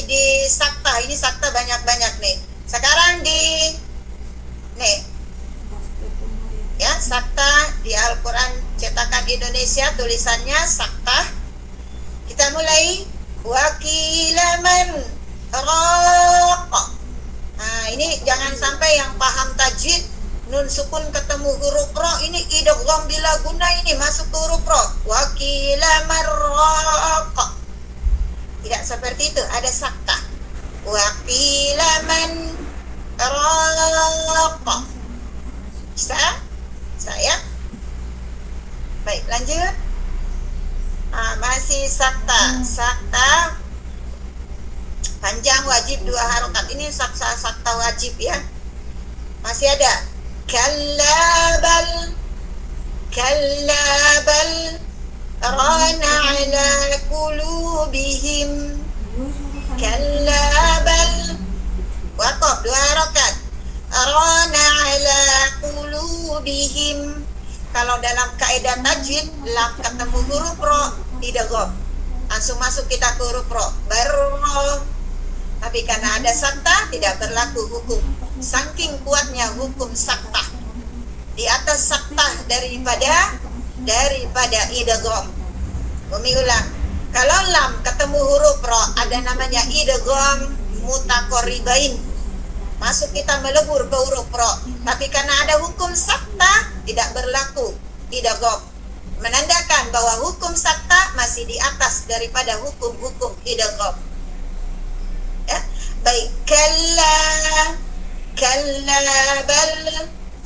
di sakta. Ini sakta banyak-banyak nih. Sekarang ya, sakta di Al-Quran cetakan Indonesia tulisannya sakta. Kita mulai. Wakilaman raqa. Nah, ini jangan sampai yang paham tajwid nun sukun ketemu huruf ro, ini idgham bila guna, ini masuk ke huruf ro. Wakilaman raqa. Tidak seperti itu, ada sakta. Waqilaman raqa. Saya. Baik, lanjut. Masih sakta. Sakta panjang wajib 2 harokat. Ini sakta wajib ya. Masih ada. Kallabal rana ala kulubihim. Kallabal wakaf 2 harokat. Rana ala kulubihim. Kalau dalam kaidah tajwid, lam ketemu huruf ro idgham, langsung masuk kita ke huruf ro baru. Tapi karena ada sakta tidak berlaku hukum. Saking kuatnya hukum sakta, di atas sakta daripada idgham. Umi ulang. Kalau lam ketemu huruf ro, ada namanya idgham mutaqarribain. Masuk kita melebur ke huruf ro. Tapi karena ada hukum sakta, tidak berlaku idgham. Menandakan bahwa hukum sakta masih di atas daripada hukum-hukum idgham. Ya. Baik, kalla bal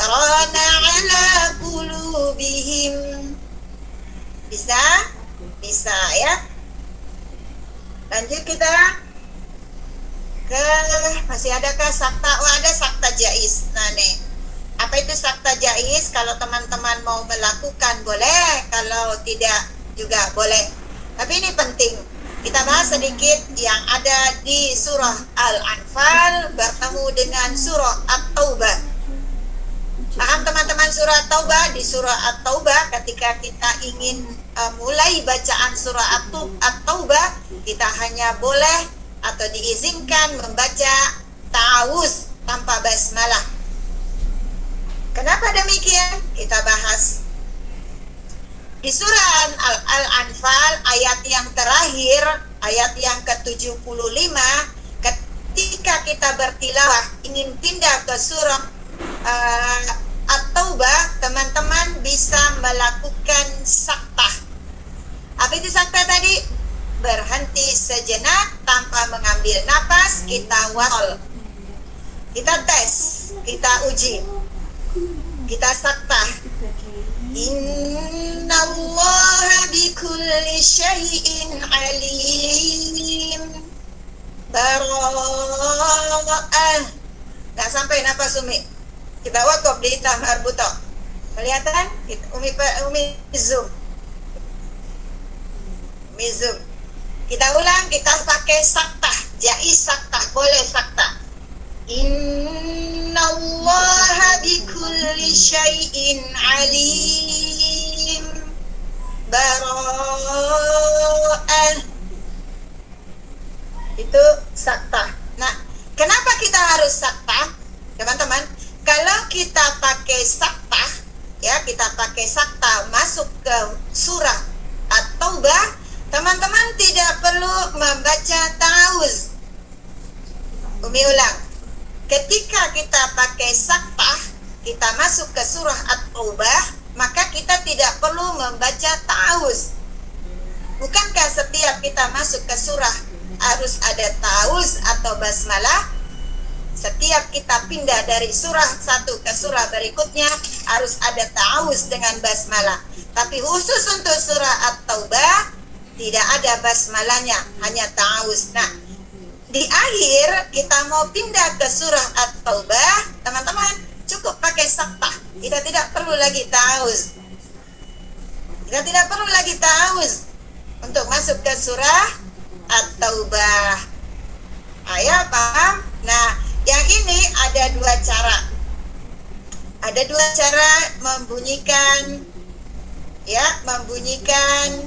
rana ala qulubihim. Bisa? Bisa ya. Lanjut kita ke, masih adakah sakta? Oh, ada sakta jaiz. Nah nih, apa itu sakta jaiz? Kalau teman-teman mau melakukan boleh, kalau tidak juga boleh. Tapi ini penting, kita bahas sedikit yang ada di surah Al-Anfal bertemu dengan surah At-Taubah. Paham teman-teman surah At-Taubah? Di surah At-Taubah ketika kita ingin mulai bacaan surah At-Taubah, kita hanya boleh atau diizinkan membaca ta'awuz tanpa basmalah. Kenapa demikian? Kita bahas. Di surah Al-Anfal ayat yang terakhir, ayat yang ke-75, ketika kita bertilawah ingin pindah ke surah At-Taubah, teman-teman bisa melakukan saktah. Apa itu saktah tadi? Berhenti sejenak tanpa mengambil napas, kita wasol, kita tes, kita uji, kita saktah. Innallaha bikulli syai'in alim. Bara'ah. Nggak sampai napas Umi. Kita wakaf di tamar buto. Kelihatan? Umi zoom. Umi zoom. Kita ulang, kita pakai saktah, jaiz saktah, boleh saktah. Innallaha bikulli syai'in alim. Bara'ah. Itu saktah. Nah, kenapa kita harus saktah? Teman-teman, kalau kita pakai saktah, ya kita pakai saktah masuk ke surah At-Taubah, teman-teman tidak perlu membaca ta'awuz. Umi ulang. Ketika kita pakai saktah, kita masuk ke surah At-Taubah, maka kita tidak perlu membaca ta'awuz. Bukankah setiap kita masuk ke surah harus ada ta'awuz atau basmalah? Setiap kita pindah dari surah satu ke surah berikutnya harus ada ta'awuz dengan basmalah. Tapi khusus untuk surah At-Taubah tidak ada basmalahnya, hanya ta'awuz. Nah, di akhir kita mau pindah ke surah At-Taubah, teman-teman cukup pakai saktah. Kita tidak perlu lagi ta'awuz. Kita tidak perlu lagi ta'awuz untuk masuk ke surah At-Taubah. Ayah paham? Nah, yang ini ada dua cara. Ada dua cara membunyikan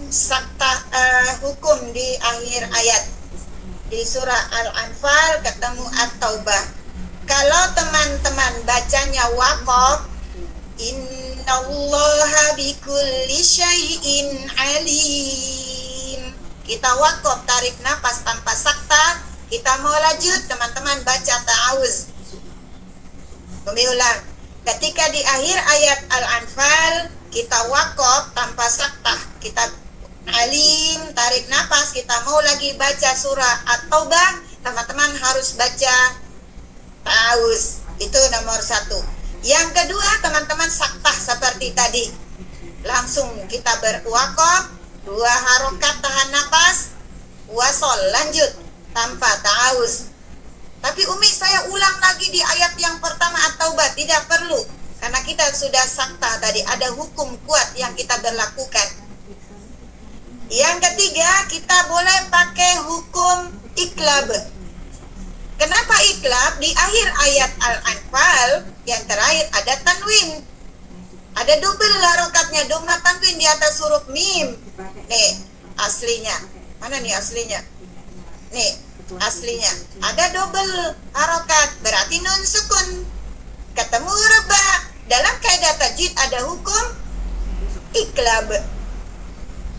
saktah hukum di akhir ayat. Di surah Al-Anfal ketemu At-Taubah. Kalau teman-teman bacanya waqaf, innallaha bikulli syai'in alim. Kita waqaf, tarik nafas tanpa saktah. Kita mau lanjut, teman-teman baca ta'awuz. Umi ulang. Ketika di akhir ayat Al-Anfal kita waqaf tanpa saktah, kita alim, tarik nafas, kita mau lagi baca surah At-Taubah, teman-teman harus baca ta'awuz. Itu nomor satu. Yang kedua, teman-teman saktah seperti tadi. Langsung kita berwaqaf, 2 harokat tahan nafas, wasol, lanjut tanpa ta'awuz. Tapi Umi, saya ulang lagi di ayat yang pertama At-Taubah. Tidak perlu, karena kita sudah saktah tadi, ada hukum kuat yang kita berlakukan. Yang ketiga, kita boleh pakai hukum iklab. Kenapa iklab? Di akhir ayat Al-Anfal yang terakhir ada tanwin, ada double harokatnya, domah tanwin di atas huruf mim. Nih aslinya, mana nih aslinya? Nih aslinya ada double harokat, berarti nun sukun ketemu huruf ba. Dalam kaidah tajwid ada hukum iklab.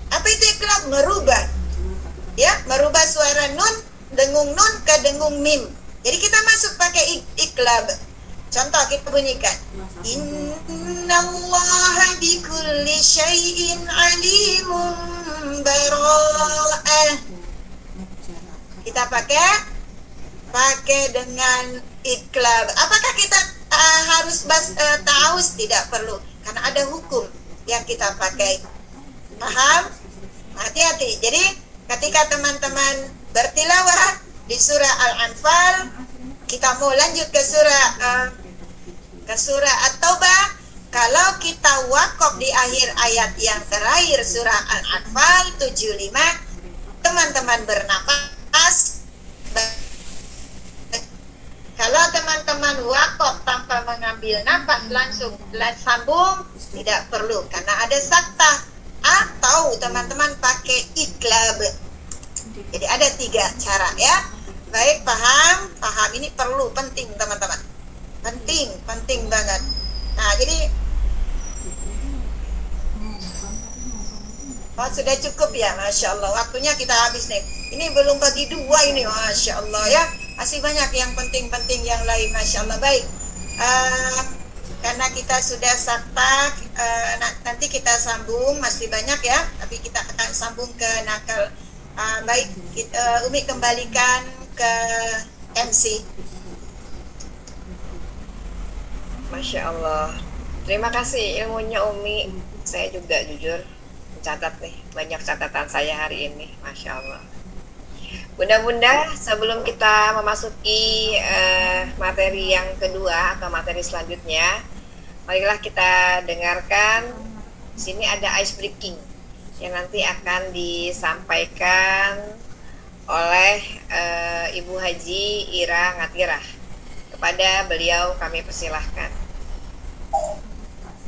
Apa itu iklab? Merubah, ya, merubah suara nun, dengung nun ke dengung mim. Jadi kita masuk pakai iklab. Contoh kita bunyikan, innallaha bikulli syai'in alimun bara'ah. Kita pakai dengan iklab. Apakah kita harus ta'awuz? Tidak perlu, karena ada hukum yang kita pakai. Paham? Hati-hati. Jadi ketika teman-teman bertilawah di surah Al-Anfal, kita mau lanjut ke surah At-Taubah. Kalau kita wakaf di akhir ayat yang terakhir surah Al-Anfal 75, teman-teman bernapas. Kalau teman-teman wakaf tanpa mengambil nafas langsung sambung, tidak perlu karena ada saktah. Atau teman-teman pakai iklab. Jadi ada 3 cara ya. Baik, paham? Paham, ini perlu, penting teman-teman. Penting banget. Nah, jadi sudah cukup ya, Masya Allah. Waktunya kita habis nih. Ini belum bagi 2 ini, Masya Allah ya. Masih banyak yang penting-penting yang lain, Masya Allah. Baik, karena kita sudah sakta, nanti kita sambung, masih banyak ya. Tapi kita akan sambung ke nakal. Baik, Umi kembalikan ke MC. Masya Allah. Terima kasih ilmunya Umi. Saya juga jujur mencatat nih, banyak catatan saya hari ini. Masya Allah. Bunda-bunda, sebelum kita memasuki materi yang kedua atau materi selanjutnya, marilah kita dengarkan. Di sini ada ice breaking yang nanti akan disampaikan oleh Ibu Haji Ira Ngatirah. Kepada beliau kami persilahkan.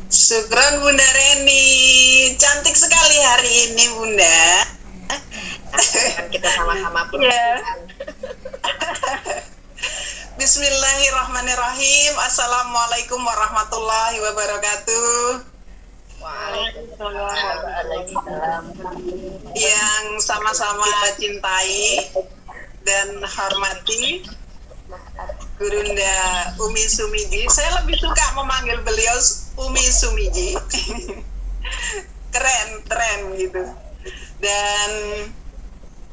Syukron Bunda Reni, cantik sekali hari ini Bunda. Kita sama-sama pun. Bismillahirrahmanirrahim. Assalamualaikum warahmatullahi wabarakatuh. Waalaikumsalam. Yang sama-sama cintai dan hormati Gurunda Umi Sumiji. Saya lebih suka memanggil beliau Umi Sumiji. keren gitu. Dan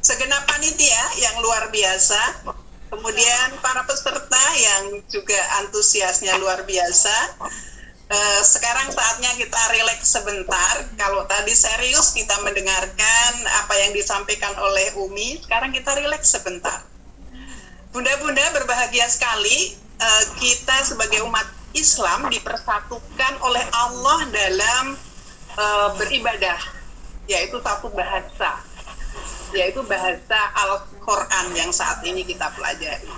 segenap panitia yang luar biasa, kemudian para peserta yang juga antusiasnya luar biasa. Sekarang saatnya kita rileks sebentar. Kalau tadi serius kita mendengarkan apa yang disampaikan oleh Umi, sekarang kita rileks sebentar. Bunda-bunda berbahagia sekali, kita sebagai umat Islam dipersatukan oleh Allah dalam beribadah, yaitu satu bahasa, yaitu bahasa Al-Quran yang saat ini kita pelajari.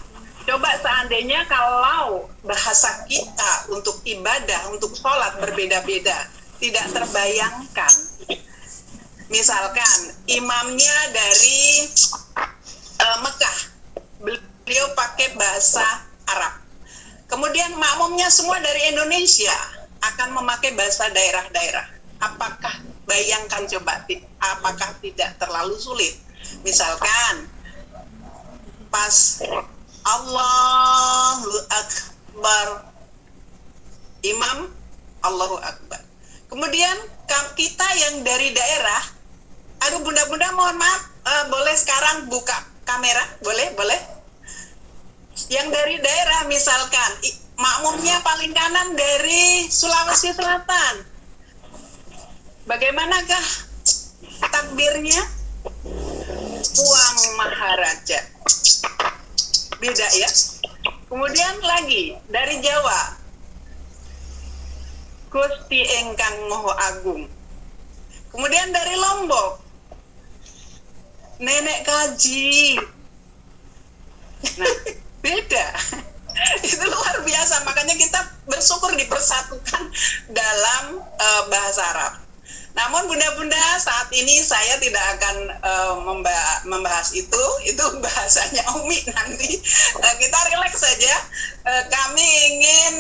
Coba seandainya kalau bahasa kita untuk ibadah, untuk sholat berbeda-beda, tidak terbayangkan. Misalkan imamnya dari Mekah, beliau pakai bahasa Arab. Kemudian makmumnya semua dari Indonesia akan memakai bahasa daerah-daerah. Apakah, bayangkan coba, apakah tidak terlalu sulit? Misalkan pas Allahu Akbar, imam Allahu Akbar. Kemudian kita yang dari daerah, aduh bunda-bunda mohon maaf, boleh sekarang buka kamera? Boleh? Yang dari daerah misalkan, makmumnya paling kanan dari Sulawesi Selatan. Bagaimanakah takbirnya? Puang Maharaja. Beda ya. Kemudian lagi dari Jawa, Gusti Engkang Moho Agung. Kemudian dari Lombok, Nenek Kaji. Nah, beda. Itu luar biasa, makanya kita bersyukur dipersatukan dalam bahasa Arab. Namun bunda-bunda, saat ini saya tidak akan membahas itu bahasanya Umi nanti. Kita rileks saja. Kami ingin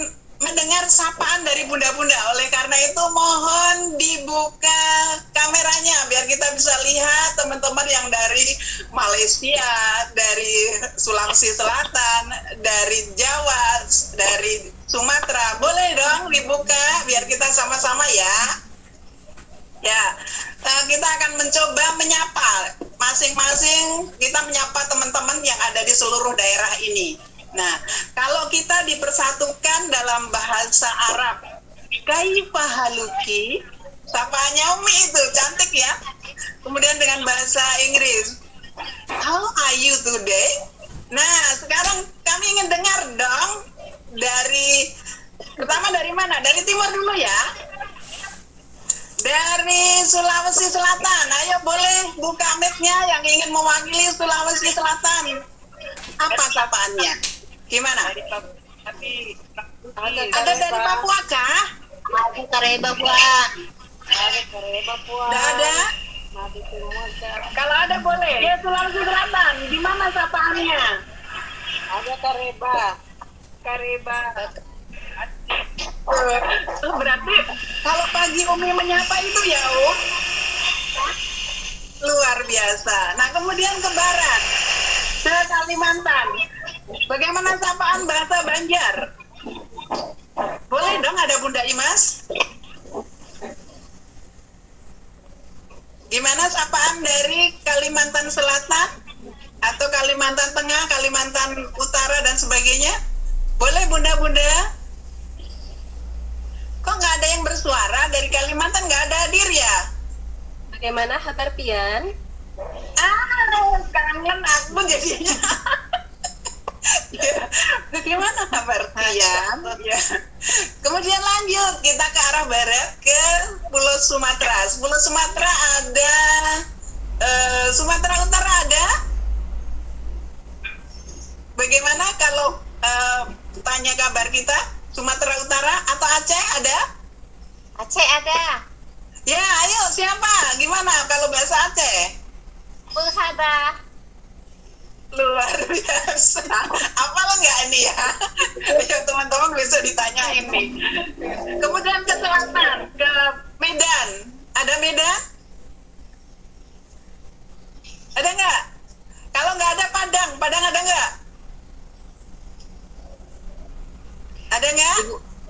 mendengar sapaan dari bunda-bunda. Oleh karena itu mohon dibuka kameranya biar kita bisa lihat teman-teman yang dari Malaysia, dari Sulawesi Selatan, dari Jawa, dari Sumatera. Boleh dong dibuka biar kita sama-sama ya. Ya, kita akan mencoba menyapa masing-masing, kita menyapa teman-teman yang ada di seluruh daerah ini. Nah, kalau kita dipersatukan dalam bahasa Arab, kaifa haluki, sapaannya Umi itu cantik ya. Kemudian dengan bahasa Inggris, how are you today? Nah, sekarang kami ingin dengar dong pertama dari mana? Dari timur dulu ya. Dari Sulawesi Selatan. Ayo boleh buka mic-nya yang ingin mewakili Sulawesi Selatan. Apa sapaannya? Gimana? Ada dari Papua kah? Ada Kareba Pak. Tidak ada? Kalau ada boleh. Ya Sulawesi Selatan. Di mana sapaannya? Ada Kareba. Berarti kalau pagi Umi menyapa itu ya luar biasa. Nah kemudian ke barat, ke Kalimantan. Bagaimana sapaan bahasa Banjar? Boleh dong ada Bunda Imas? Gimana sapaan dari Kalimantan Selatan atau Kalimantan Tengah, Kalimantan Utara dan sebagainya? Boleh Bunda-bunda? Kok nggak ada yang bersuara dari Kalimantan, nggak ada hadir ya? Bagaimana kabar Pian? Kangen aku jadinya. Ya, bagaimana kabar Pian? Ya. Kemudian lanjut kita ke arah barat ke Pulau Sumatera. Pulau Sumatera ada, Sumatera Utara ada. Bagaimana kalau tanya kabar kita? Sumatera Utara atau Aceh ada? Aceh ada. Ya, ayo siapa? Gimana kalau bahasa Aceh? Berhaba. Luar biasa. Apalah nggak ini ya? Ya teman-teman besok ditanyain nih. Kemudian ke selatan, ke Medan. Ada Medan? Ada nggak? Kalau nggak ada Padang, Padang ada nggak? Ada nggak?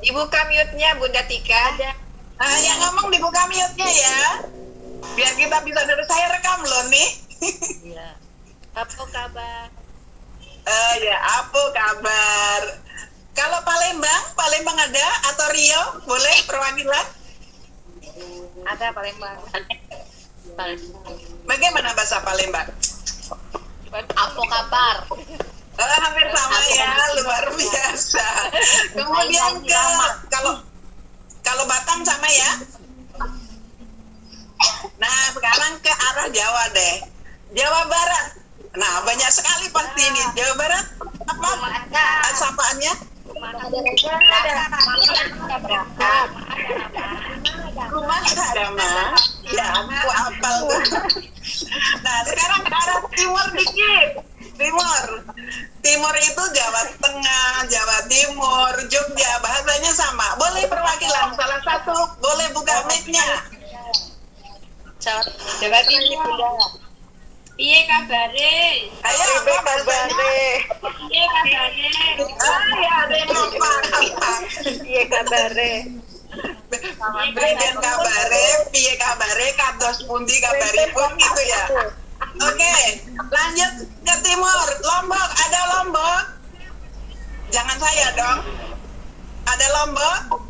Dibuka mute-nya Bunda Tika. Ada. Nah, yang ngomong dibuka mute-nya ya. Biar kita bisa dengar. Saya rekam loh nih. Iya. Apa kabar? Ya, apa kabar? Kalau Palembang ada atau Riau, boleh perwakilan? Ada Palembang. Bagaimana bahasa Palembang? Apa kabar? Hampir sama ya, luar biasa. Kemudian kalau Batam sama ya. Nah, sekarang ke arah Jawa deh. Jawa Barat. Nah, banyak sekali pasti ini. Jawa Barat apa? Sapaannya? Rumah Harama. Ya, aku hafal tuh. Nah, sekarang ke arah timur dikit. Timur itu Jawa Tengah, Jawa Timur, Jogja, bahasanya sama. Boleh perwakilan salah satu, boleh buka mic-nya. Jawa Timur. Piye kabare? Ayo, apa bahasanya? Piye kabare? Ya, ada yang ngomong. Piye kabare? Breden kabare, piye kabare, kados pundi kabaripun gitu ya. Oke, lanjut ke timur. Lombok, ada Lombok? Jangan saya dong. Ada Lombok?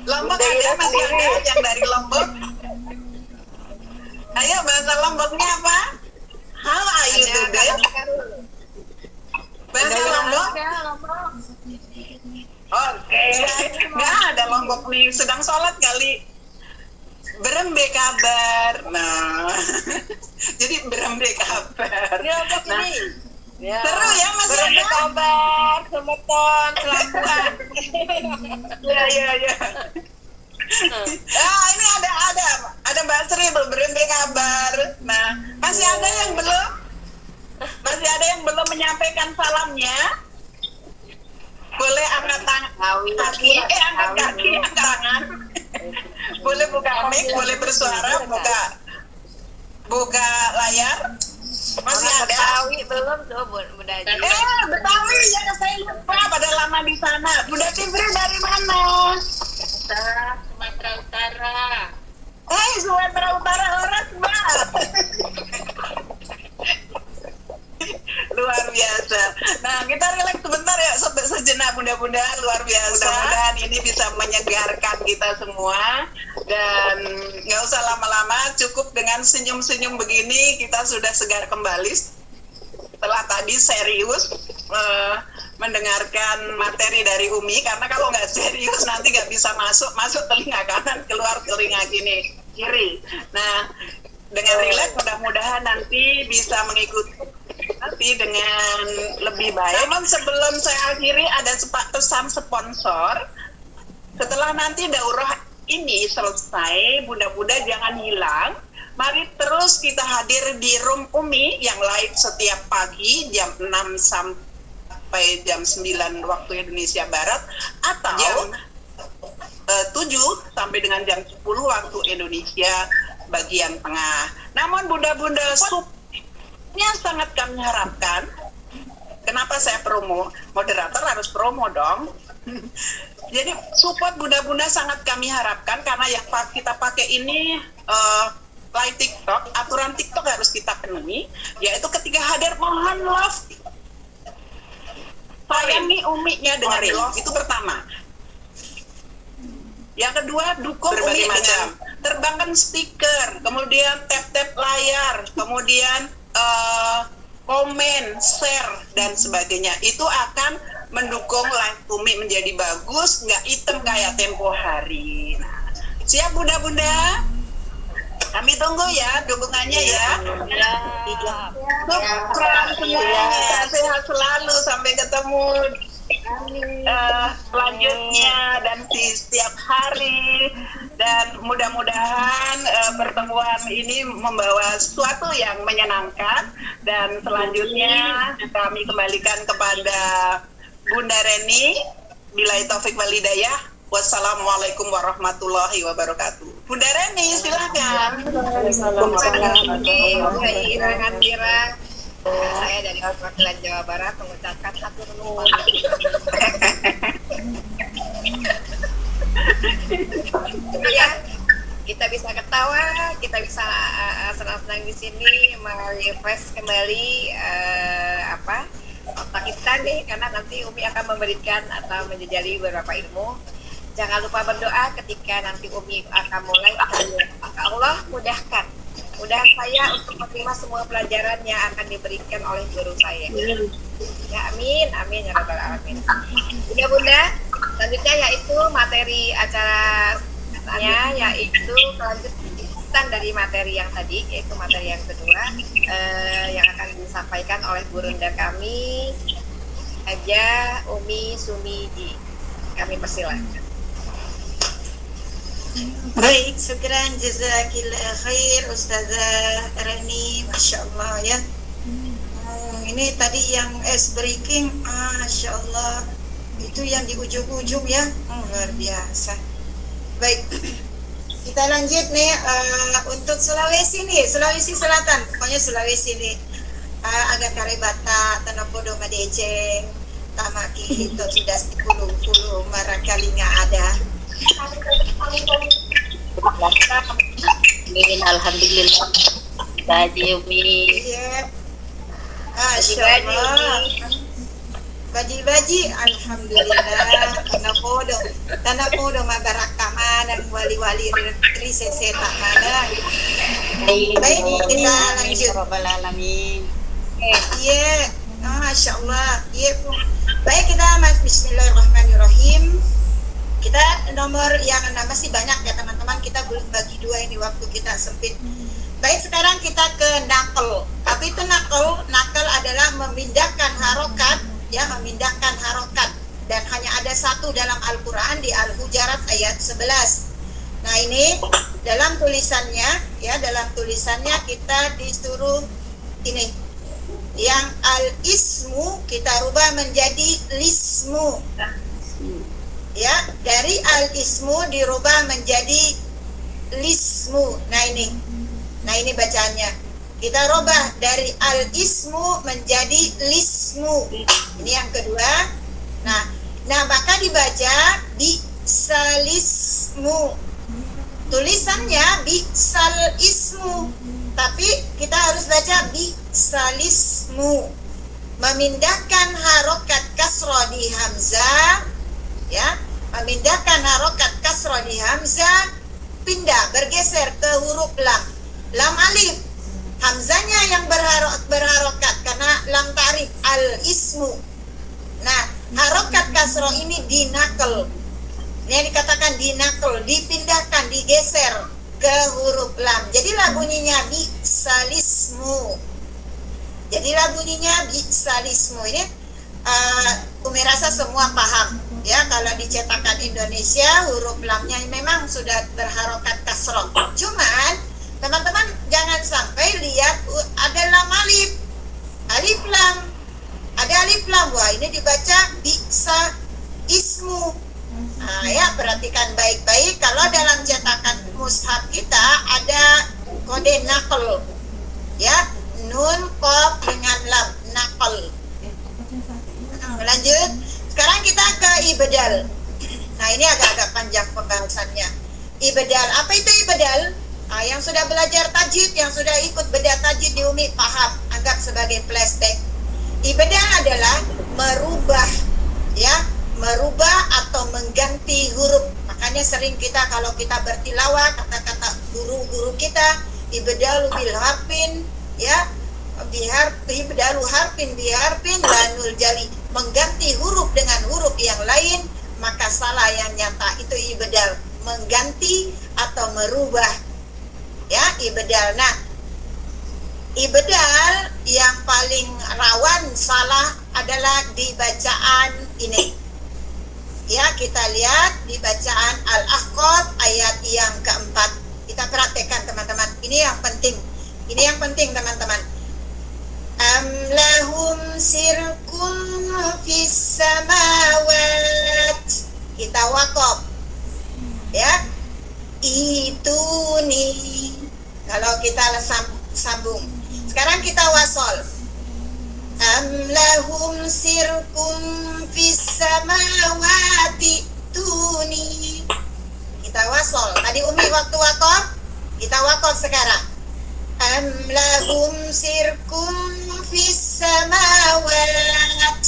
Lombok ada, masih ada yang dari Lombok? Ayo, bahasa Lomboknya apa? How are you today? Bahasa Lombok? Oke, nggak ada Lombok nih, sedang sholat kali. Berembe kabar. Nah, jadi berembe kabar. Nah, seru ya Mas Berembe Yana? kabar, semeton, selambuan. Ya. Ini ada Mbak Sri berembe kabar. Nah, masih ada yang belum? Masih ada yang belum menyampaikan salamnya? Boleh angkat kaki, angkat kaki, angkat tangan. Boleh buka mic, boleh bersuara, buka layar. Masih ada? Betawi belum tuh Bunda Ji. Betawi ya, saya lupa pada lama di sana. Bunda Cipri dari mana? Sumatera Utara. Sumatera Utara orang Mbak. Luar biasa. mudah-mudahan luar biasa. Mudah-mudahan ini bisa menyegarkan kita semua. Dan nggak usah lama-lama, cukup dengan senyum-senyum begini kita sudah segar kembali. Setelah tadi serius mendengarkan materi dari Umi, karena kalau nggak serius nanti nggak bisa masuk telinga kanan, keluar telinga kiri. Nah, dengan rileks mudah-mudahan nanti bisa mengikuti nanti dengan lebih baik. Namun sebelum saya akhiri ada pesan sponsor. Setelah nanti daurah ini selesai, Bunda-bunda jangan hilang. Mari terus kita hadir di Room Umi yang live setiap pagi jam 6 sampai jam 9 waktu Indonesia Barat, atau jam 7 sampai dengan jam 10 waktu Indonesia bagian tengah. Namun Bunda-bunda supnya sangat kami harapkan. Kenapa saya promo? Moderator harus promo dong. Jadi support Bunda-bunda sangat kami harapkan, karena yang kita pakai ini live TikTok, aturan TikTok harus kita penuhi, yaitu ketika hadir mohon love. Sayangi Umi-nya dengerin, itu pertama. Yang kedua, dukung Umi dengan terbangkan stiker, kemudian tap-tap layar, kemudian komen, share, dan sebagainya. Itu akan mendukung live Umi menjadi bagus, nggak hitam kayak tempo hari. Nah, siap Bunda-bunda? Kami tunggu ya dukungannya ya. Syukran semuanya, sehat selalu, sampai ketemu selanjutnya dan di setiap hari, dan mudah-mudahan pertemuan ini membawa sesuatu yang menyenangkan. Dan selanjutnya kami kembalikan kepada Bunda Reni. Billahi taufik wal hidayah. Wassalamualaikum warahmatullahi wabarakatuh. Bunda Reni, silahkan. Saya dari perwakilan Jawa Barat mengucapkan hatur nuhun. Ya, kita bisa ketawa, kita bisa senang-senang di sini, merefresh kembali otak kita nih, karena nanti Umi akan memberikan atau menjajali beberapa ilmu. Jangan lupa berdoa ketika nanti Umi akan mulai. Maka Allah mudahkan saya untuk menerima semua pelajaran yang akan diberikan oleh guru saya. Ya, amin, amin ya rabbal alamin. Bunda-bunda, selanjutnya yaitu materi acaranya, yaitu kelanjutan dari materi yang tadi, yaitu materi yang kedua yang akan disampaikan oleh gurunda kami, Haja Umi Sumidi. Kami persilahkan. Baik, syukran, jazakillah khair Ustazah Reni, Masya Allah ya. Ini tadi yang ice breaking, Masya Allah, itu yang di ujung-ujung ya, luar biasa. Baik, kita lanjut nih untuk Sulawesi nih, Sulawesi Selatan, pokoknya Sulawesi nih, agak karebata, tanapodo madeceng, tamaki hito sudah 10 marakalinga ada. Amin, alhamdulillah. Baji Umi. Iya. Masya Allah. Baji-baji, alhamdulillah. Tanah podo mabaraka mana, wali-wali riseseta mana. Baik, kita lanjut. Iya. Masya Allah. Iya. Baik, kita Bismillahirrahmanirrahim. Kita nomor yang masih banyak ya teman-teman, kita belum bagi dua ini, waktu kita sempit. Baik, sekarang kita ke nakal. Apa itu nakal? Nakal adalah memindahkan harokat, ya, memindahkan harokat. Dan hanya ada satu dalam Al-Quran di Al-Hujarat ayat 11. Nah ini dalam tulisannya, ya, dalam tulisannya kita disuruh ini, yang al-ismu kita rubah menjadi lismu. Ya, dari al-ismu dirubah menjadi lismu. Nah ini bacaannya. Kita rubah dari al-ismu menjadi lismu. Ini yang kedua. Nah maka dibaca bisalismu. Tulisannya bisal ismu, tapi kita harus baca bisalismu. memindahkan harokat kasroh di hamzah, ya, memindahkan harokat kasroh di hamzah, pindah bergeser ke huruf lam. Lam alif, hamzanya yang berharokat karena lam ta'rif al ismu. Nah, harokat kasroh ini dinakal. Ini dikatakan dinakal, dipindahkan, digeser ke huruf lam. Jadilah bunyinya bisalismu. Jadilah bunyinya bisalismu. Ini Umi rasa semua paham. Ya, kalau dicetakan Indonesia huruf lamnya memang sudah berharokat kasroh. Cuman teman-teman jangan sampai lihat ada lam alif, alif lam, ada alif lam. Wah, ini dibaca bisa ismu. Nah, ya, perhatikan baik-baik. Kalau dalam cetakan mushaf kita ada kode nakal, ya, nun qaf dengan lam, nakal. Lanjut. Sekarang kita ke ibdal. Nah, ini agak-agak panjang pembahasannya. Ibdal, apa itu ibdal? Nah, yang sudah belajar tajwid, yang sudah ikut bedah tajwid di Umi paham, anggap sebagai flashback. Ibdal adalah merubah, ya, merubah atau mengganti huruf. Makanya sering kita kalau kita bertilawah, kata-kata guru-guru kita, ibdalu bil harfin, ya, ibdalu harfin biharfin lanul jali, mengganti huruf dengan huruf yang lain, maka salah yang nyata. Itu ibdal, mengganti atau merubah, ya, ibdal. Nah, ibdal yang paling rawan salah adalah di bacaan ini. Ya, kita lihat di bacaan Al-Ahqaf ayat yang keempat. Kita praktekkan teman-teman. Ini yang penting. Ini yang penting teman-teman. Am lahum sirkum fis samawat. Kita waqaf. Ya. Itu nih. Kalau kita sambung. Sekarang kita wasol. Am lahum sirkum fis samawati tuni. Kita wasol. Tadi Umi waktu waqaf, kita waqaf sekarang. Am lahum sirkum fis samawat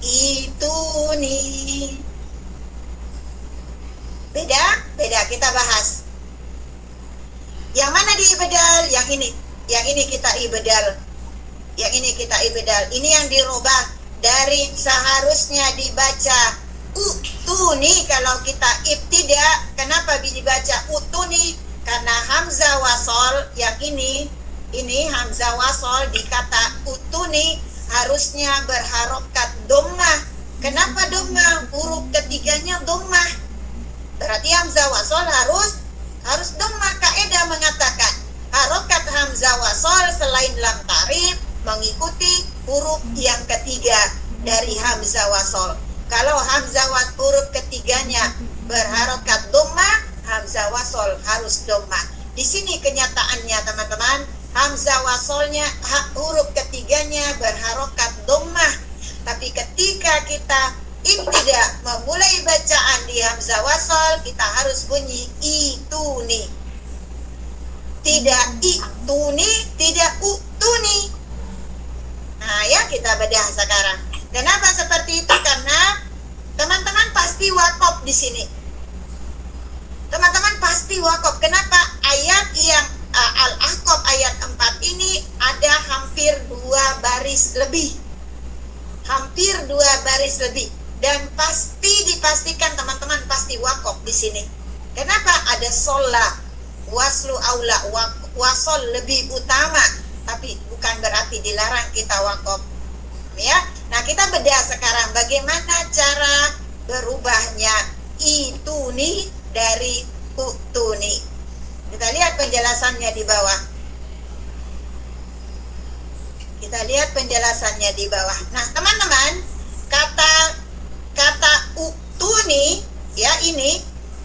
ituni. Beda kita bahas. Yang mana di ibdal? Yang ini kita ibdal. Yang ini kita ibdal. Ini yang dirubah dari seharusnya dibaca utuni. Kalau kita ibtida, kenapa dibaca utuni? Karena hamzah wasol yang ini hamzah wasol di kata utuni harusnya berharokat dhammah. Kenapa dhammah? Huruf ketiganya dhammah. Berarti hamzah wasol harus dhammah. Kaidah mengatakan harokat hamzah wasol selain lam ta'rif mengikuti huruf yang ketiga dari hamzah wasol. Kalau hamzah huruf ketiganya berharokat dhammah, hamzah wasol harus dhammah. Di sini kenyataannya teman-teman, hamzah wasolnya huruf ketiganya berharokat dhammah. Tapi ketika kita ibtida memulai bacaan di hamzah wasol, kita harus bunyi ituni. Tidak ituni, tidak utuni. Nah, ya, kita bedah sekarang. Kenapa seperti itu? Karena teman-teman pasti wakaf di sini. Teman-teman pasti wakaf. Kenapa? Ayat yang Al-Ahqaf ayat 4 ini ada hampir 2 baris lebih. Hampir 2 baris lebih. Dan pasti dipastikan teman-teman pasti wakaf di sini. Kenapa? Ada sholat, waslu aula, wasol lebih utama. Tapi bukan berarti dilarang kita wakaf, ya. Nah, kita bedah sekarang bagaimana cara berubahnya ituni dari utuni. Kita lihat penjelasannya di bawah. Kita lihat penjelasannya di bawah. Nah, teman-teman, kata utuni, ya, ini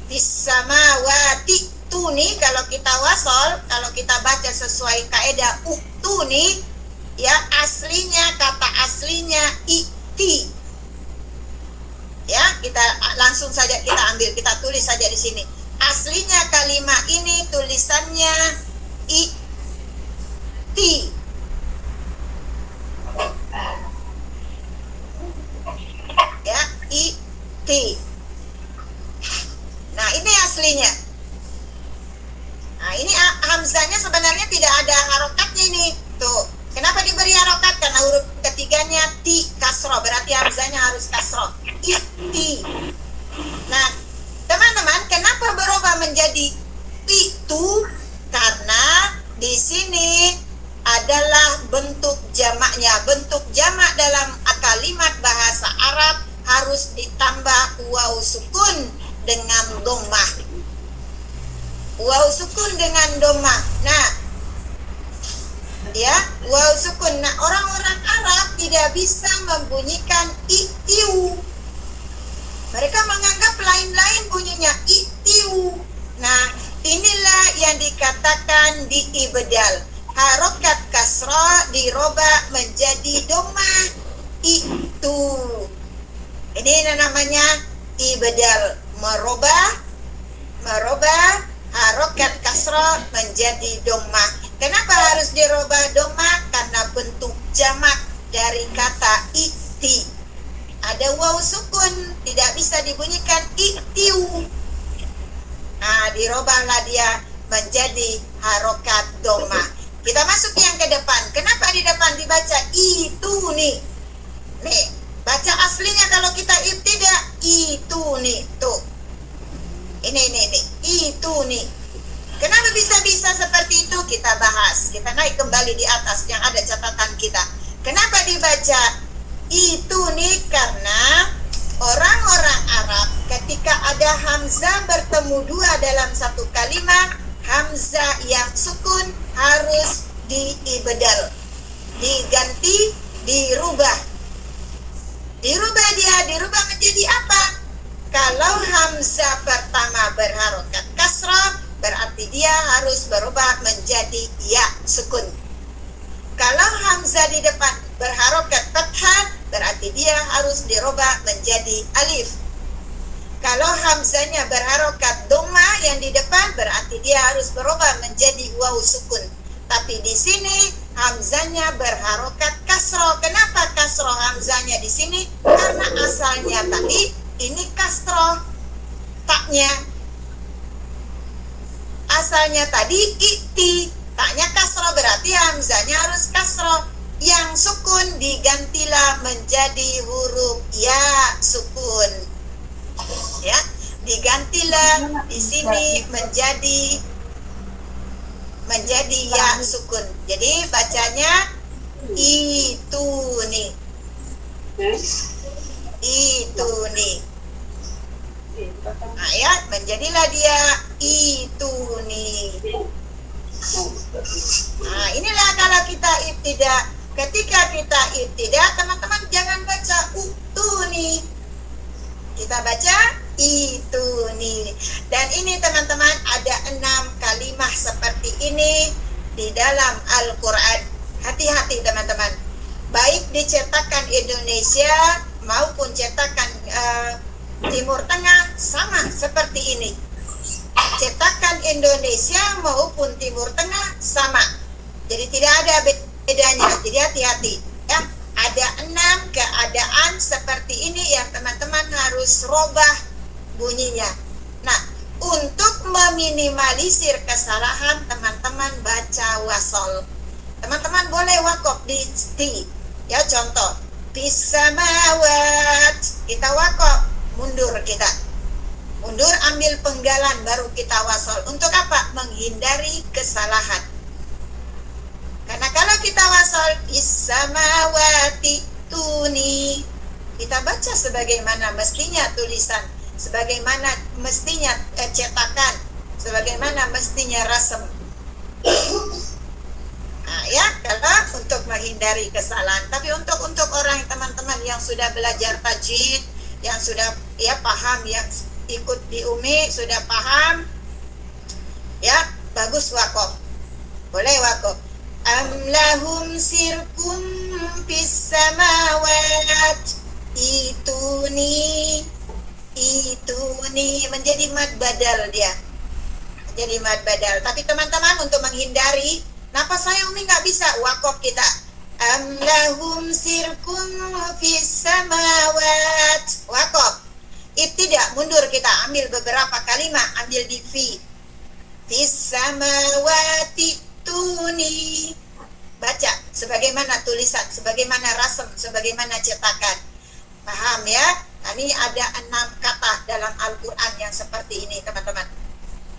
bisamawati tuni. Kalau kita wasol, kalau kita baca sesuai kaidah utuni, ya, aslinya, kata aslinya iti. Ya, kita langsung saja kita ambil, kita tulis saja di sini. Aslinya kalimat ini tulisannya iti. iti. Nah, ini aslinya. Nah, ini hamzanya sebenarnya tidak ada harokatnya ini. Tuh, kenapa diberi harokat? Karena huruf ketiganya ti kasro, berarti hamzanya harus kasro. Iti. Nah, teman-teman, kenapa berubah menjadi itu? Karena di sini adalah bentuk jamaknya. Bentuk jamak dalam kalimat bahasa Arab harus ditambah waw sukun dengan dhammah. Waw sukun dengan dhammah. Nah, ya, waw sukun. Nah, orang-orang Arab tidak bisa membunyikan itiu. Mereka menganggap lain-lain bunyinya itiu. Nah, inilah yang dikatakan diibdal. Harokat kasra dirubah menjadi dhammah. Itu. Ini namanya ibdal, merubah harokat kasra menjadi dhammah. Kenapa harus dirubah dhammah? Karena bentuk jamak dari kata iti. Ada waw sukun, tidak bisa dibunyikan itiu. Nah, dirubahlah dia menjadi harokat dhammah. Kita masuk yang ke depan. Kenapa di depan dibaca itu nih? Nih, baca aslinya kalau kita ibtida itu nih, tuh. Ini, itu nih. Kenapa bisa seperti itu? Kita bahas. Kita naik kembali di atas yang ada catatan kita. Kenapa dibaca itu nih? Karena orang-orang Arab ketika ada hamzah bertemu dua dalam satu kalimat, hamzah yang sukun harus diibdal, diganti, dirubah dirubah menjadi apa? Kalau hamzah pertama berharokat kasrah, berarti dia harus berubah menjadi ya sukun. Kalau hamzah di depan berharokat fathah, berarti dia harus dirubah menjadi alif. Kalau hamzanya berharokat dhammah yang di depan, berarti dia harus berubah menjadi waw sukun. Tapi di sini hamzanya berharokat kasroh. Kenapa kasroh hamzanya di sini? Karena asalnya tadi ini kasroh taknya. Asalnya tadi iti, taknya kasroh, berarti hamzanya harus kasroh. Yang sukun digantilah menjadi huruf ya sukun. Ya, digantilah di sini menjadi ya sukun. Jadi bacanya itu nih. Itu nih. Nah, ya, menjadilah dia itu nih. Nah, inilah kalau kita ibtidah. Ketika kita ibtidah, teman-teman jangan baca nih. Kita baca itu nih. Dan ini teman-teman ada 6 kalimah seperti ini di dalam Al-Quran. Hati-hati teman-teman. Baik di cetakan Indonesia maupun cetakan Timur Tengah sama seperti ini. Cetakan Indonesia maupun Timur Tengah sama. Jadi tidak ada bedanya. Jadi hati-hati ya. Ada 6 keadaan seperti ini yang teman-teman harus robah bunyinya. Nah, untuk meminimalisir kesalahan, teman-teman baca wasol. Teman-teman boleh wakof di ti. Ya, contoh. Bisamawat. Kita wakof, mundur kita. Mundur, ambil penggalan, baru kita wasol. Untuk apa? Menghindari kesalahan. Karena kalau kita wasol bisamawati tuni, kita baca sebagaimana mestinya tulisan, sebagaimana mestinya cetakan, sebagaimana mestinya rasem. Nah, ya, kalau untuk menghindari kesalahan. Tapi untuk orang teman-teman yang sudah belajar tajwid, yang sudah ya paham, yang ikut di UMI sudah paham, ya bagus wakof, boleh wakof. Am lahum sirkum fis samawat, itu nih menjadi mad badal dia, jadi mad badal. Tapi teman-teman untuk menghindari, kenapa saya Umi nggak bisa wakof kita? Am lahum sirkum fis samawat, Wakof. Ibtidak, mundur kita, ambil beberapa kalimat, ambil di fi. Fis samawati tuni. Baca sebagaimana tulisan, sebagaimana rasem, sebagaimana cetakan. Paham ya? Nah, ini ada 6 kata dalam Al-Quran yang seperti ini, teman-teman.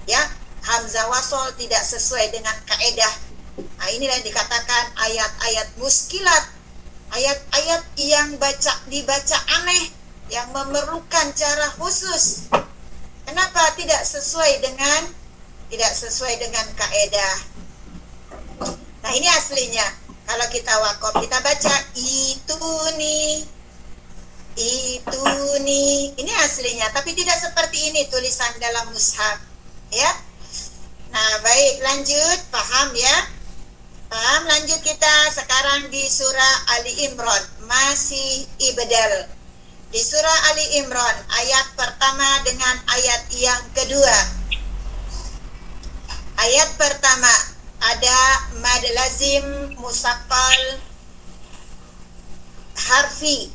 Ya, hamzah wasol tidak sesuai dengan kaedah. Nah, inilah yang dikatakan ayat-ayat muskilat, ayat-ayat yang dibaca aneh, yang memerlukan cara khusus. Kenapa tidak sesuai dengan kaedah? Nah, ini aslinya. Kalau kita wakof, kita baca itu nih. Ini aslinya, tapi tidak seperti ini tulisan dalam mushaf, ya. Nah, baik, lanjut, paham ya? Paham, lanjut kita sekarang di surah Ali Imran, masih ibdal. Di surah Ali Imran, ayat pertama dengan ayat yang kedua. Ayat pertama ada mad lazim musaqqal harfi,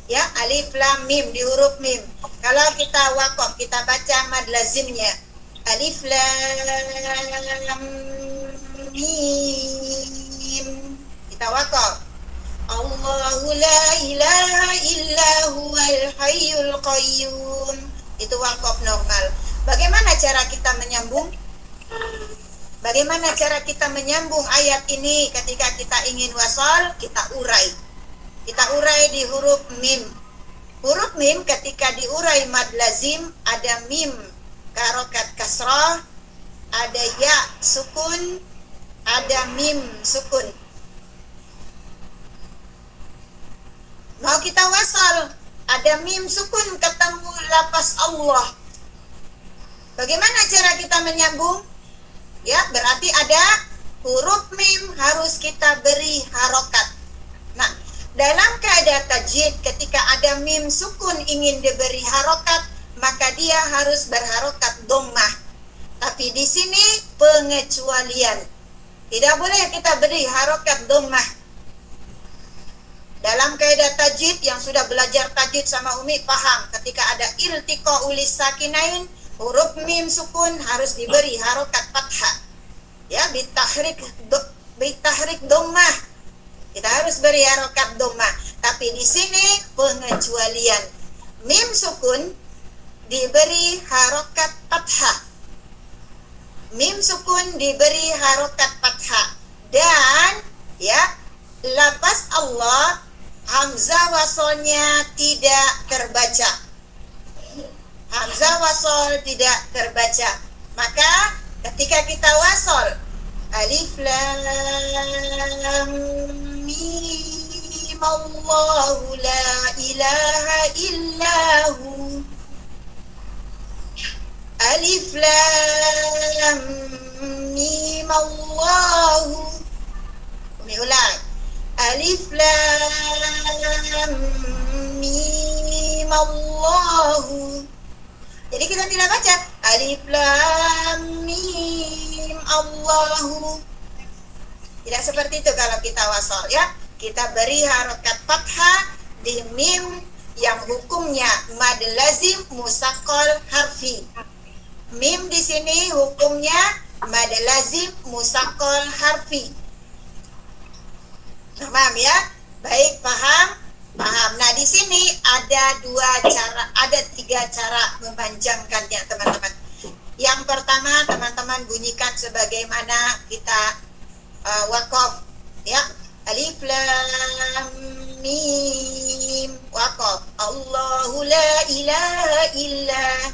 ya, alif lam mim di huruf mim. Kalau kita wakof, kita baca mad lazimnya alif lam mim, kita wakof. Allahu la ilaha illa huwal hayyul qayyum, itu wakof normal. Bagaimana cara kita menyambung? Bagaimana cara kita menyambung ayat ini ketika kita ingin wasal? Kita urai. Kita urai di huruf mim. Huruf mim ketika diurai mad lazim, ada mim karokat kasrah, ada ya sukun, ada mim sukun. Mau kita wasal, ada mim sukun ketemu lafaz Allah. Bagaimana cara kita menyambung? Ya, berarti ada huruf mim harus kita beri harokat. Nah, dalam keadaan tajwid ketika ada mim sukun ingin diberi harokat, maka dia harus berharokat dhammah. Tapi di sini pengecualian. Tidak boleh kita beri harokat dhammah. Dalam kaidah tajwid yang sudah belajar tajwid sama Umi paham, ketika ada iltiqa ulis sakinain, huruf mim sukun harus diberi harokat fathah. Ya, bitahrik dhammah. Kita harus beri harokat dhammah. Tapi di sini pengecualian. Mim sukun diberi harokat fathah. Mim sukun diberi harokat fathah. Dan ya, lafaz Allah hamzah wasolnya tidak terbaca. Hamzah wasol tidak terbaca. Maka ketika kita wasol alif lam mim Allahu la ilaha illahu, alif lam mim Allahu, Umi ulang, alif lam mim Allahu. Jadi kita tidak baca alif lam mim Allahu. Tidak seperti itu kalau kita wasal, ya. Kita beri harokat fathah di mim yang hukumnya mad lazim musaqqal harfi. Mim di sini hukumnya mad lazim musaqqal harfi. Paham ya? Baik, paham? Paham. Nah, di sini ada 3 cara memanjangkannya, teman-teman. Yang pertama, teman-teman bunyikan sebagaimana kita wakof, ya. Alif lam mim wakof. Allahu la ilaha illa,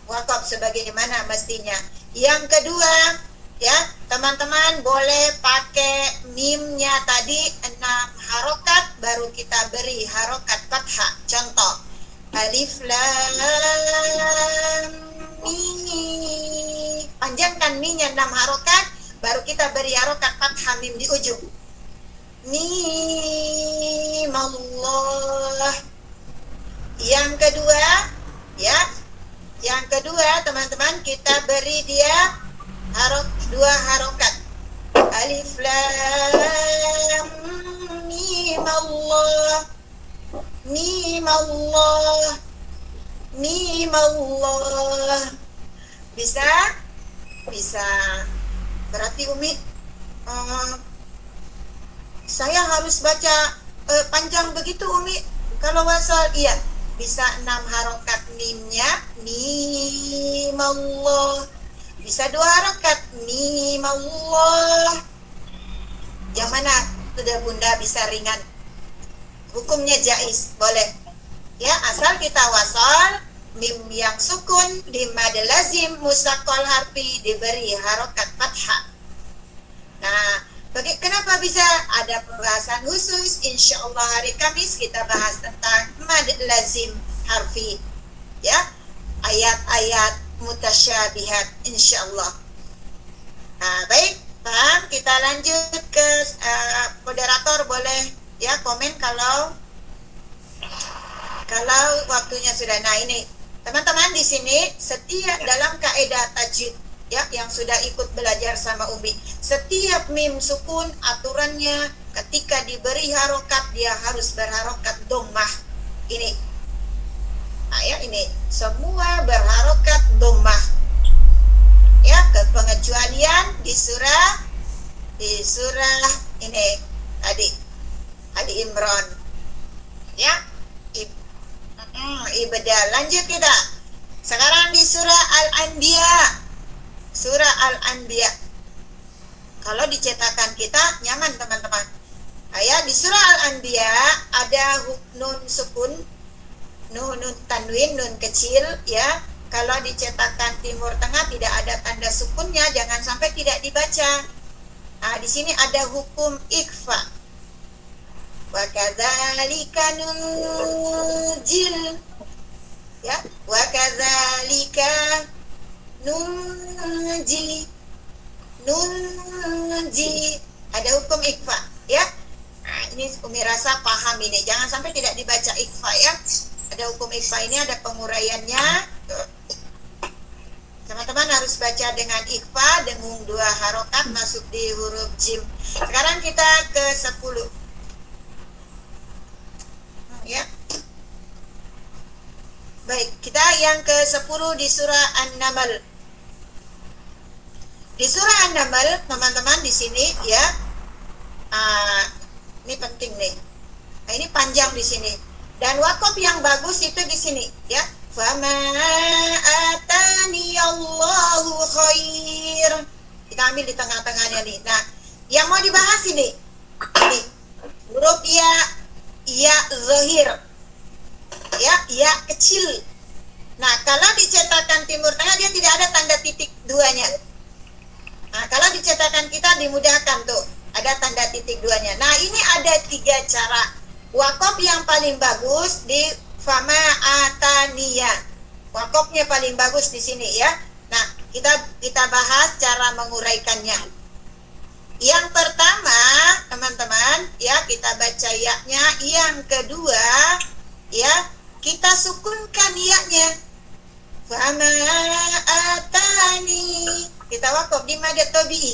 wakof sebagaimana mestinya. Yang kedua, ya, teman-teman boleh pakai mimnya tadi 6 harokat, baru kita beri harokat fathah. Contoh, alif lam mim, panjangkan mimnya 6 harokat, baru kita beri harokat fathah mim di ujung. Mim Allah. Yang kedua, ya, yang kedua teman-teman kita beri dia 2 harokat. Alif lam mim Allah. Ni'mallah. Ni'mallah. Bisa? Bisa. Berarti Umi, saya harus baca panjang begitu Umi. Kalau wasal, iya. Bisa 6 harokat mimnya, ni'mallah. Bisa 2 harokat, ni'mallah. Yang mana? Sudah Bunda bisa ringan. Hukumnya jaiz, boleh. Ya, asal kita wasal, mim yang sukun di mad lazim musaqqal harfi diberi harokat fathah. Nah, kenapa bisa ada pembahasan khusus? Insya Allah hari Kamis kita bahas tentang mad lazim harfi, ya, ayat-ayat mutasyabihat insya Allah. Nah, baik, paham? Kita lanjut ke moderator, boleh ya komen kalau waktunya sudah. Nah, ini teman-teman di sini setiap dalam kaidah tajwid ya yang sudah ikut belajar sama Umi, setiap mim sukun aturannya ketika diberi harokat dia harus berharokat dhammah. Ini ini semua berharokat dhammah ya, kepengecualian di surah ini tadi Ali Imran ya, ibadal. Lanjut kita sekarang di surah Al-Anbiya. Surah Al-Anbiya kalau dicetakan kita nyaman teman-teman. Di surah Al-Anbiya ada nun sukun, nun tanwin, nun kecil ya. Kalau dicetakan Timur Tengah tidak ada tanda sukunnya, jangan sampai tidak dibaca. Di sini ada hukum ikhfa. Wa kadzalika nunjil ya, wa kadzalika nunji ada hukum ikhfa ya. Ini Umi rasa paham ini, jangan sampai tidak dibaca ikhfa ya. Ada hukum ikhfa ini, ada penguraiannya. Teman-teman harus baca dengan ikhfa dengan 2 harokat masuk di huruf jim. Sekarang kita ke 10 ya. Baik, kita yang ke 10 di surah An-Naml. Di surah An-Naml, teman-teman di sini ya. Ini penting nih. Nah, ini panjang di sini. Dan wakaf yang bagus itu di sini ya. Fama atani Allahu khair. Kita ambil di tengah-tengahnya nih. Nah, yang mau dibahas ini huruf ya zahir ya kecil. Nah, kalau dicetakan Timur Tengah dia tidak ada tanda titik 2-nya. Nah, kalau dicetakan kita dimudahkan tuh, ada tanda titik 2-nya. Nah, ini ada 3 cara. Wakaf yang paling bagus di fama ataniya. Wakafnya paling bagus di sini ya. Nah, kita bahas cara menguraikannya. Yang pertama, teman-teman, ya kita baca ya-nya. Yang kedua, ya kita sukunkan ya-nya. Fama atani. Kita wakaf di mad tabi'i.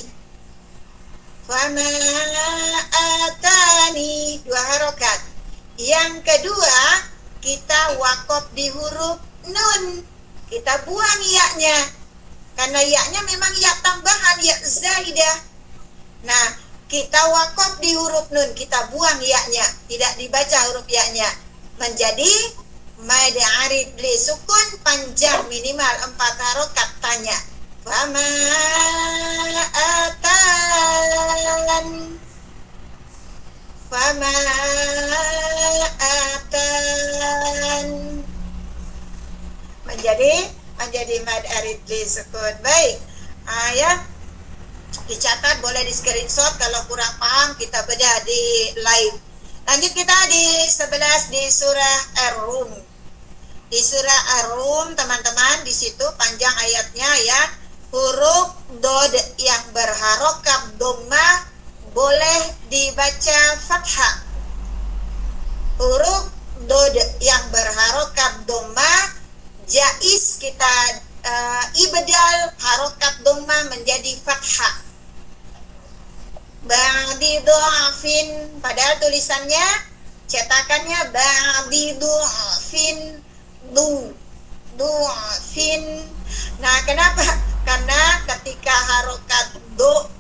Fama atani 2 harokat. Yang kedua, kita wakaf di huruf nun. Kita buang ya-nya. Karena ya-nya memang ya tambahan, ya zaidah. Nah, kita wakaf di huruf nun, kita buang ya-nya, tidak dibaca huruf ya-nya. Menjadi mad arid li sukun panjang minimal 4 harokat tanya. Fama atan. Fama atan. Menjadi mad arid li sukun. Baik. Ya. Dicatat, boleh di screenshot. Kalau kurang paham kita bedah di live. Lanjut kita di 11 di surah Ar-Rum. Di surah Ar-Rum teman-teman, di situ panjang ayatnya ya. Huruf dod yang berharokat dhammah boleh dibaca fathah. Huruf dod yang berharokat dhammah jaiz kita ibdal harokat dhammah menjadi fathah. Ba'di dhafin, padahal tulisannya cetakannya ba'di du'afin, du'afin. Nah, kenapa? Karena ketika harokat do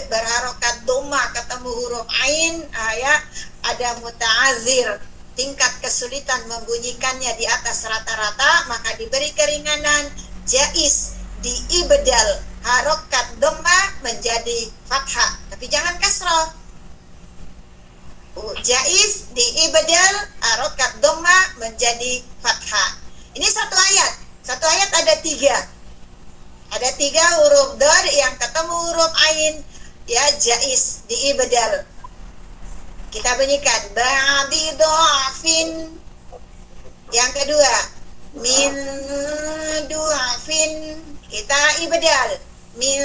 berharokat doma ketemu huruf ain, ya ada muta'azir, tingkat kesulitan membunyikannya di atas rata-rata, maka diberi keringanan, jais diibdal harokat doma menjadi fathah, tapi jangan kasroh. Jais diibdal harokat doma menjadi fathah. Ini satu ayat ada tiga huruf dod yang ketemu huruf ain, ya jais diibdal. Kita bunyikan ba'di du'afin. Yang kedua, min du'afin, kita ibdal min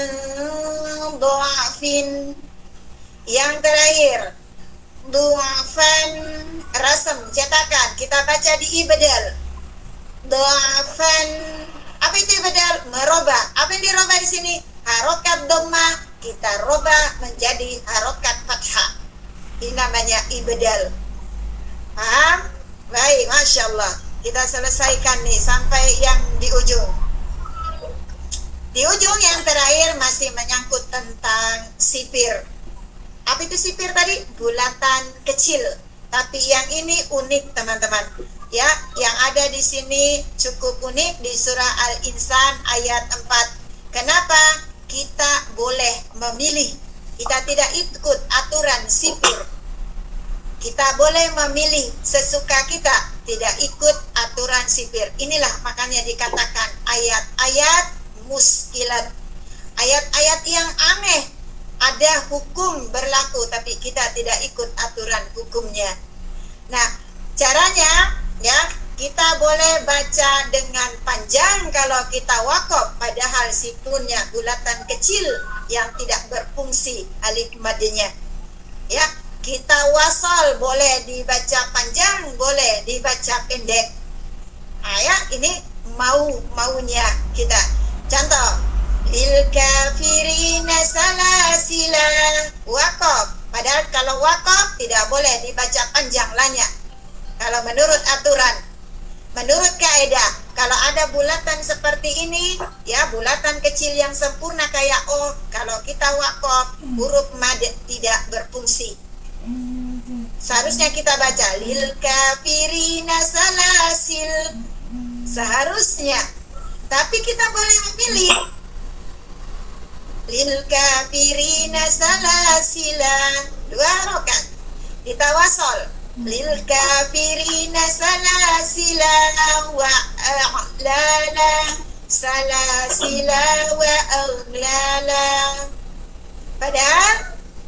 du'afin. Yang terakhir, du'afan, rasem cetakan, kita baca di ibdal du'afan. Apa itu ibdal? Merubah. Apa yang dirubah di sini? Harokat dhamma kita rubah menjadi harokat fathah. Ini namanya ibdal. Paham? Baik, Masya Allah. Kita selesaikan nih sampai yang di ujung. Di ujung yang terakhir masih menyangkut tentang sipir. Apa itu sipir tadi? Bulatan kecil. Tapi yang ini unik, teman-teman. Ya, yang ada di sini cukup unik di surah Al-Insan ayat 4. Kenapa kita boleh memilih? Kita tidak ikut aturan sipir. Kita boleh memilih sesuka kita, tidak ikut aturan sipir. Inilah makanya dikatakan ayat-ayat muskilat. Ayat-ayat yang aneh. Ada hukum berlaku tapi kita tidak ikut aturan hukumnya. Nah, caranya ya, kita boleh baca dengan panjang kalau kita wakaf, padahal sikunnya bulatan kecil yang tidak berfungsi alif madnya. Ya, kita wasal boleh dibaca panjang, boleh dibaca pendek. Ya, ini maunya kita. Contoh, lil kafirina salasila, wakaf. Padahal kalau wakaf tidak boleh dibaca panjang lanya. Kalau menurut aturan, menurut kaidah, kalau ada bulatan seperti ini, ya bulatan kecil yang sempurna kayak O, kalau kita wakaf, huruf mad tidak berfungsi. Seharusnya kita baca lil kafirina salasil, seharusnya. Tapi kita boleh memilih lil kafirina salasila, 2 harokat, kita wasol lil kafirina salasila wa a'lala, salasila wa aghlala. Padahal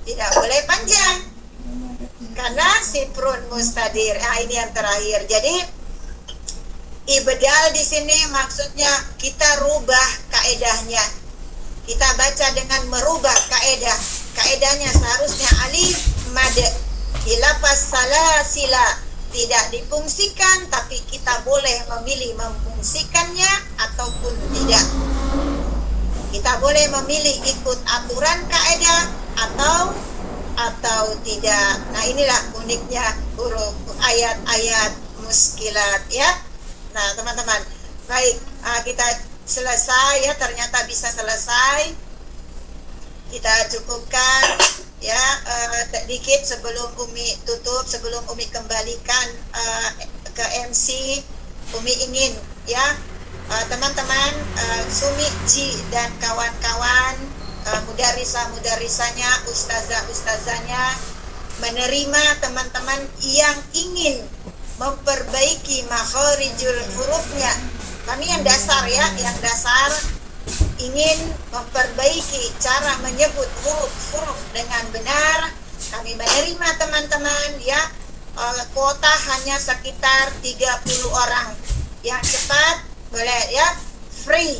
tidak boleh panjang karena sifrun mustadir. Nah, ini yang terakhir. Jadi ibdal di sini maksudnya kita rubah kaedahnya. Kita baca dengan merubah kaedah. Kaedahnya seharusnya alif mad. Di lafaz salasila tidak difungsikan, tapi kita boleh memilih memfungsikannya ataupun tidak. Kita boleh memilih ikut aturan kaedah atau tidak. Nah, inilah uniknya huruf ayat-ayat muskilat ya. Nah, teman-teman, baik, kita selesai ya, ternyata bisa selesai. Kita cukupkan ya, dikit sebelum Umi tutup, sebelum Umi kembalikan ke MC. Umi ingin ya teman-teman, Sumi Ji dan kawan-kawan, mudarisah-mudarisanya, ustazah-ustazahnya menerima teman-teman yang ingin memperbaiki makharijul hurufnya. Kami yang dasar ya, yang dasar ingin memperbaiki cara menyebut huruf-huruf dengan benar. Kami menerima teman-teman ya, kuota hanya sekitar 30 orang. Yang cepat boleh ya, free.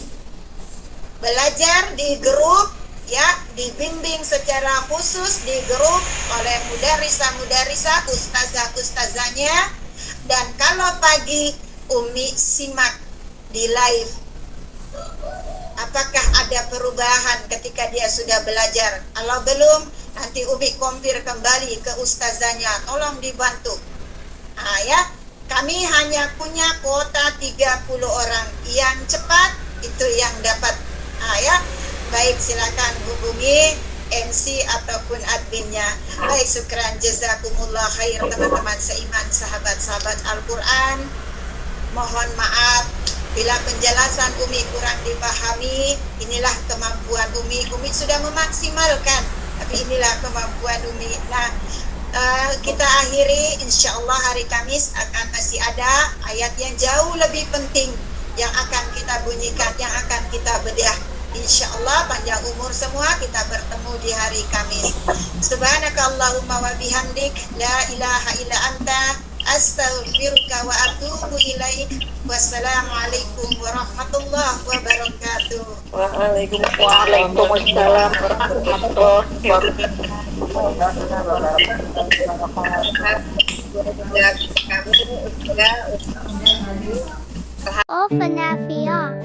Belajar di grup ya, dibimbing secara khusus di grup oleh mudarisah-mudarisah, ustazah-ustazahnya. Dan kalau pagi Umi simak di live, apakah ada perubahan ketika dia sudah belajar. Kalau belum, nanti Umi kompir kembali ke ustazahnya, tolong dibantu Ya, kami hanya punya kuota 30 orang. Yang cepat itu yang dapat. Ya, baik, silakan hubungi MC ataupun adminnya. Baik, syukran jazakumullah khair teman-teman seiman, sahabat-sahabat Al-Quran. Mohon maaf bila penjelasan Umi kurang dipahami. Inilah kemampuan Umi. Umi sudah memaksimalkan, tapi inilah kemampuan Umi. Nah, kita akhiri, insya Allah hari Kamis akan masih ada ayat yang jauh lebih penting yang akan kita bunyikan, yang akan kita bedah. Insya Allah panjang umur semua, kita bertemu di hari Kamis. Subhanakallahumma wa bihamdik, la ilaha illa anta, astaghfiruka wa atubu ilaik. Wassalamualaikum warahmatullahi wabarakatuh. Waalaikumsalam warahmatullahi wabarakatuh. Kami Oh, Fanafia.